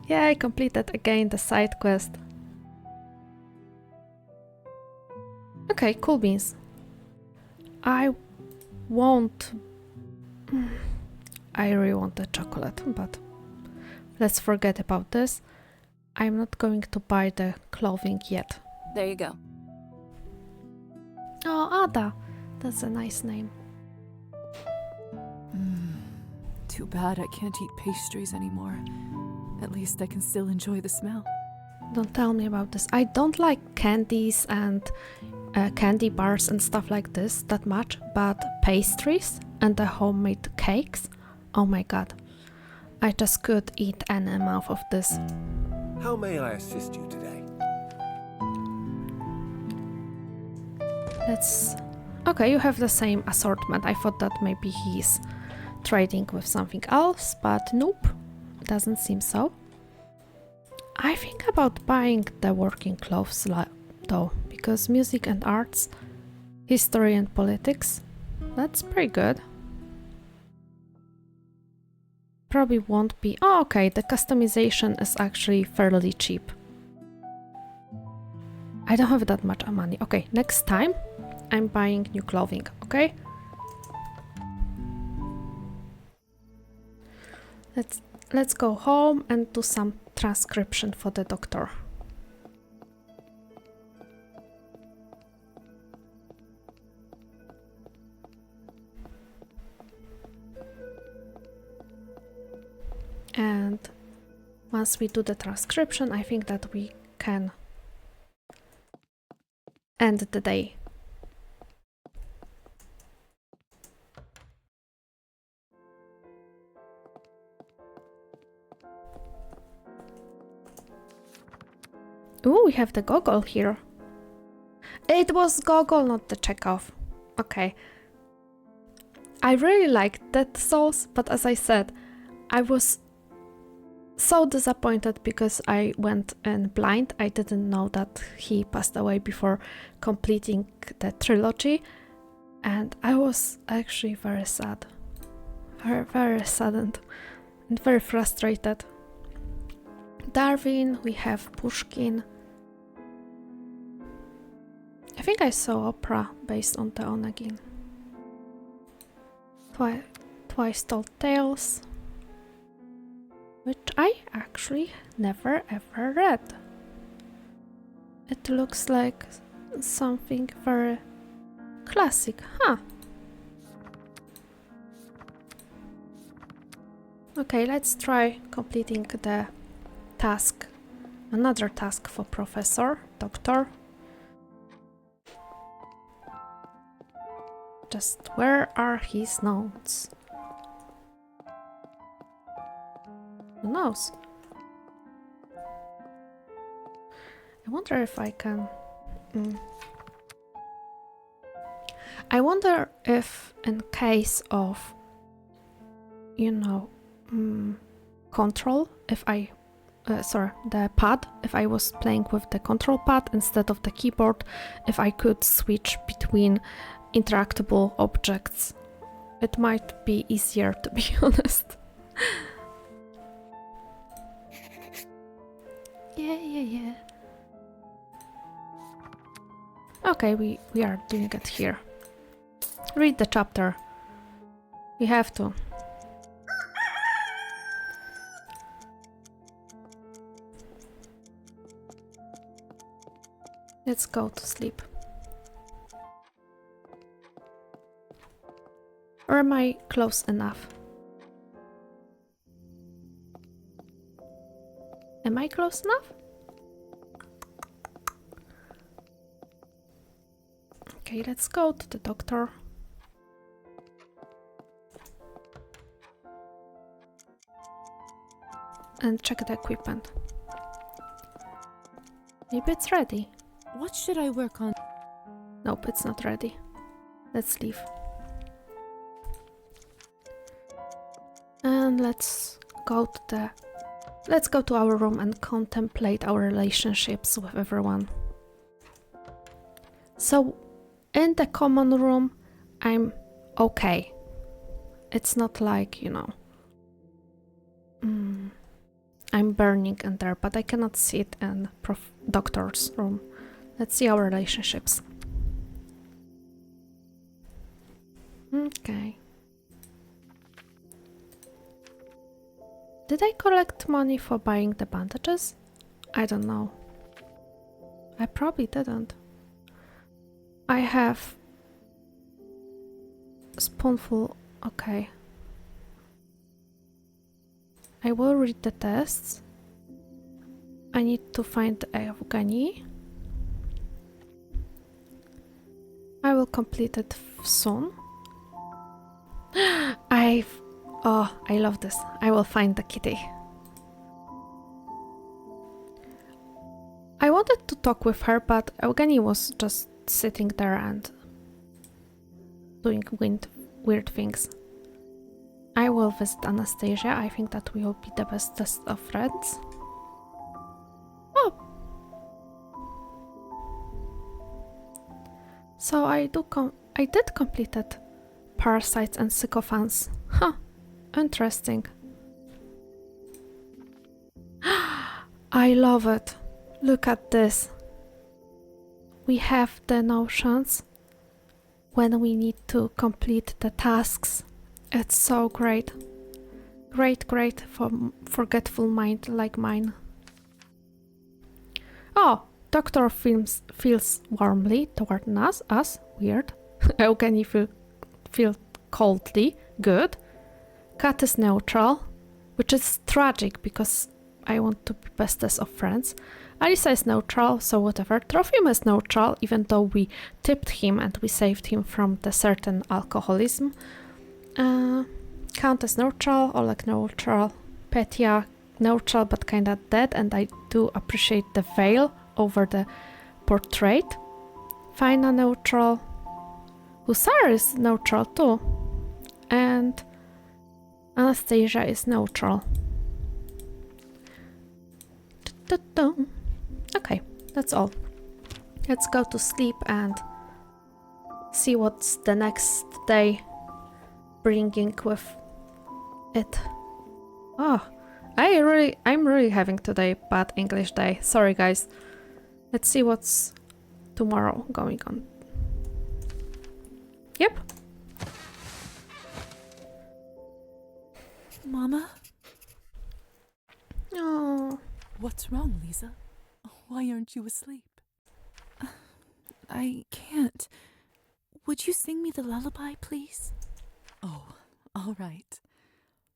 Speaker 1: Yeah, I completed again the side quest. Okay, cool beans. I really want the chocolate, but let's forget about this. I'm not going to buy the clothing yet.
Speaker 11: There you go.
Speaker 1: Oh, Ada. That's a nice name.
Speaker 3: Too bad I can't eat pastries anymore. At least I can still enjoy the smell.
Speaker 1: Don't tell me about this. I don't like candies and candy bars and stuff like this that much, but pastries and the homemade cakes, oh my god. I just could eat any amount of this.
Speaker 12: How may I assist you today?
Speaker 1: Okay, you have the same assortment. I thought that maybe he's trading with something else, but nope, doesn't seem so. I think about buying the working clothes though, because music and arts, history and politics, that's pretty good. Probably won't be... Oh, okay, the customization is actually fairly cheap. I don't have that much money. Okay, next time I'm buying new clothing, okay? Let's go home and do some transcription for the doctor. And once we do the transcription, I think that we can end the day. Ooh, we have the goggle here. It was goggle, not the Chekhov. Okay. I really liked that sauce, but as I said, I was so disappointed because I went in blind. I didn't know that he passed away before completing the trilogy, and I was actually very sad. Very saddened and very frustrated. Darwin, we have Pushkin. I think I saw opera based on the Onegin. Twice Told Tales, which I actually never ever read. It looks like something very classic, huh? Okay, let's try completing the task. Another task for Doctor. Just where are his notes? Who knows? I wonder if I can... I wonder if in case of, you know, control, if I... the pad, if I was playing with the control pad instead of the keyboard, if I could switch between interactable objects. It might be easier, to be honest. Yeah. Okay, we are doing it here. Read the chapter. We have to. Let's go to sleep. Or am I close enough? Am I close enough? Okay, let's go to the doctor. And check the equipment. Maybe it's ready.
Speaker 3: What should I work on?
Speaker 1: Nope, it's not ready. Let's leave. And let's go to our room and contemplate our relationships with everyone. So in the common room, I'm okay. It's not like, you know, I'm burning in there, but I cannot sit in doctor's room. Let's see our relationships. Okay. Did I collect money for buying the bandages? I don't know. I probably didn't. I have a spoonful. Okay. I will read the tests. I need to find Evgeny. I will complete it soon. Oh, I love this. I will find the kitty. I wanted to talk with her, but Evgeny was just sitting there and doing weird things. I will visit Anastasia. I think that we will be the bestest of friends. Oh! So I did complete it. Parasites and sycophants. Huh. Interesting. I love it. Look at this. We have the notions when we need to complete the tasks. It's so great. Great for forgetful mind like mine. Oh, Doctor feels warmly toward us. Weird. Evgeny feels coldly. Good. Cat is neutral, which is tragic because I want to be bestest of friends. Alisa is neutral, so whatever. Trofim is neutral, even though we tipped him and we saved him from the certain alcoholism. Count is neutral, Oleg neutral, Petya neutral but kinda dead, and I do appreciate the veil over the portrait. Fina neutral. Hussar is neutral too. And Anastasia is neutral. Okay, that's all. Let's go to sleep and see what's the next day bringing with it. Oh, I'm really having today bad English day. Sorry guys. Let's see what's tomorrow going on. Yep.
Speaker 3: Mama?
Speaker 1: Oh.
Speaker 3: What's wrong, Lisa? Why aren't you asleep? I can't. Would you sing me the lullaby, please? Oh, all right.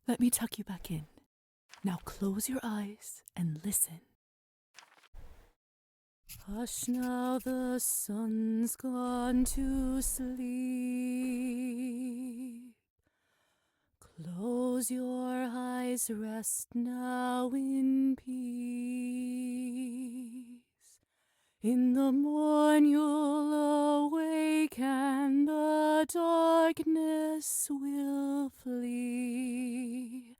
Speaker 3: Let me tuck you back in. Now close your eyes and listen. Hush now, the sun's gone to sleep. Close your eyes, rest now in peace. In the morn you'll awake and the darkness will flee,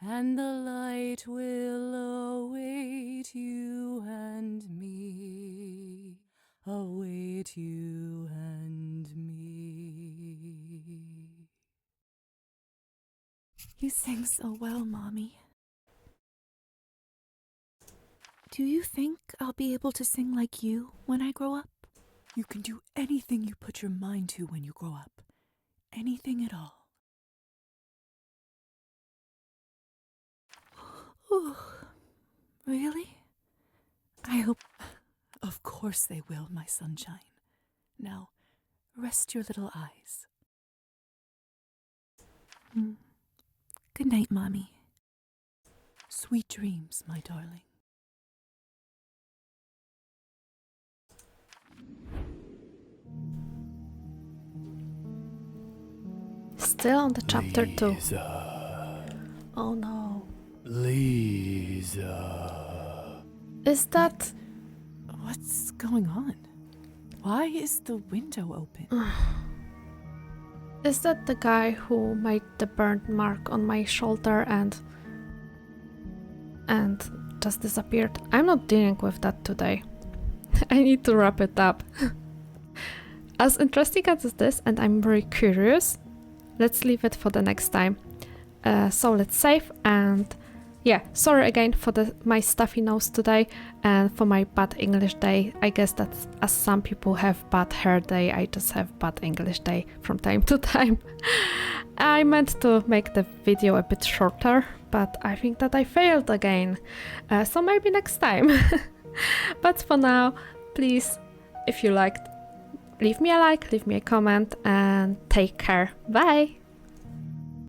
Speaker 3: and the light will await you and me, await you and me. You sing so well, Mommy. Do you think I'll be able to sing like you when I grow up? You can do anything you put your mind to when you grow up. Anything at all. Ooh, really? I hope... Of course they will, my sunshine. Now, rest your little eyes. Good night, Mommy. Sweet dreams, my darling.
Speaker 1: Still on the chapter 2.
Speaker 8: Lisa.
Speaker 1: Oh no.
Speaker 8: Lisa.
Speaker 1: Is that...
Speaker 3: What's going on? Why is the window open?
Speaker 1: Is that the guy who made the burn mark on my shoulder and just disappeared? I'm not dealing with that today. I need to wrap it up. as interesting as this, and I'm very curious, let's leave it for the next time. So let's save, and yeah, sorry again for my stuffy nose today and for my bad English day. I guess that's, as some people have bad hair day, I just have bad English day from time to time. I meant to make the video a bit shorter, but I think that I failed again. So maybe next time. But for now, please, if you liked, leave me a like, leave me a comment, and take care. Bye!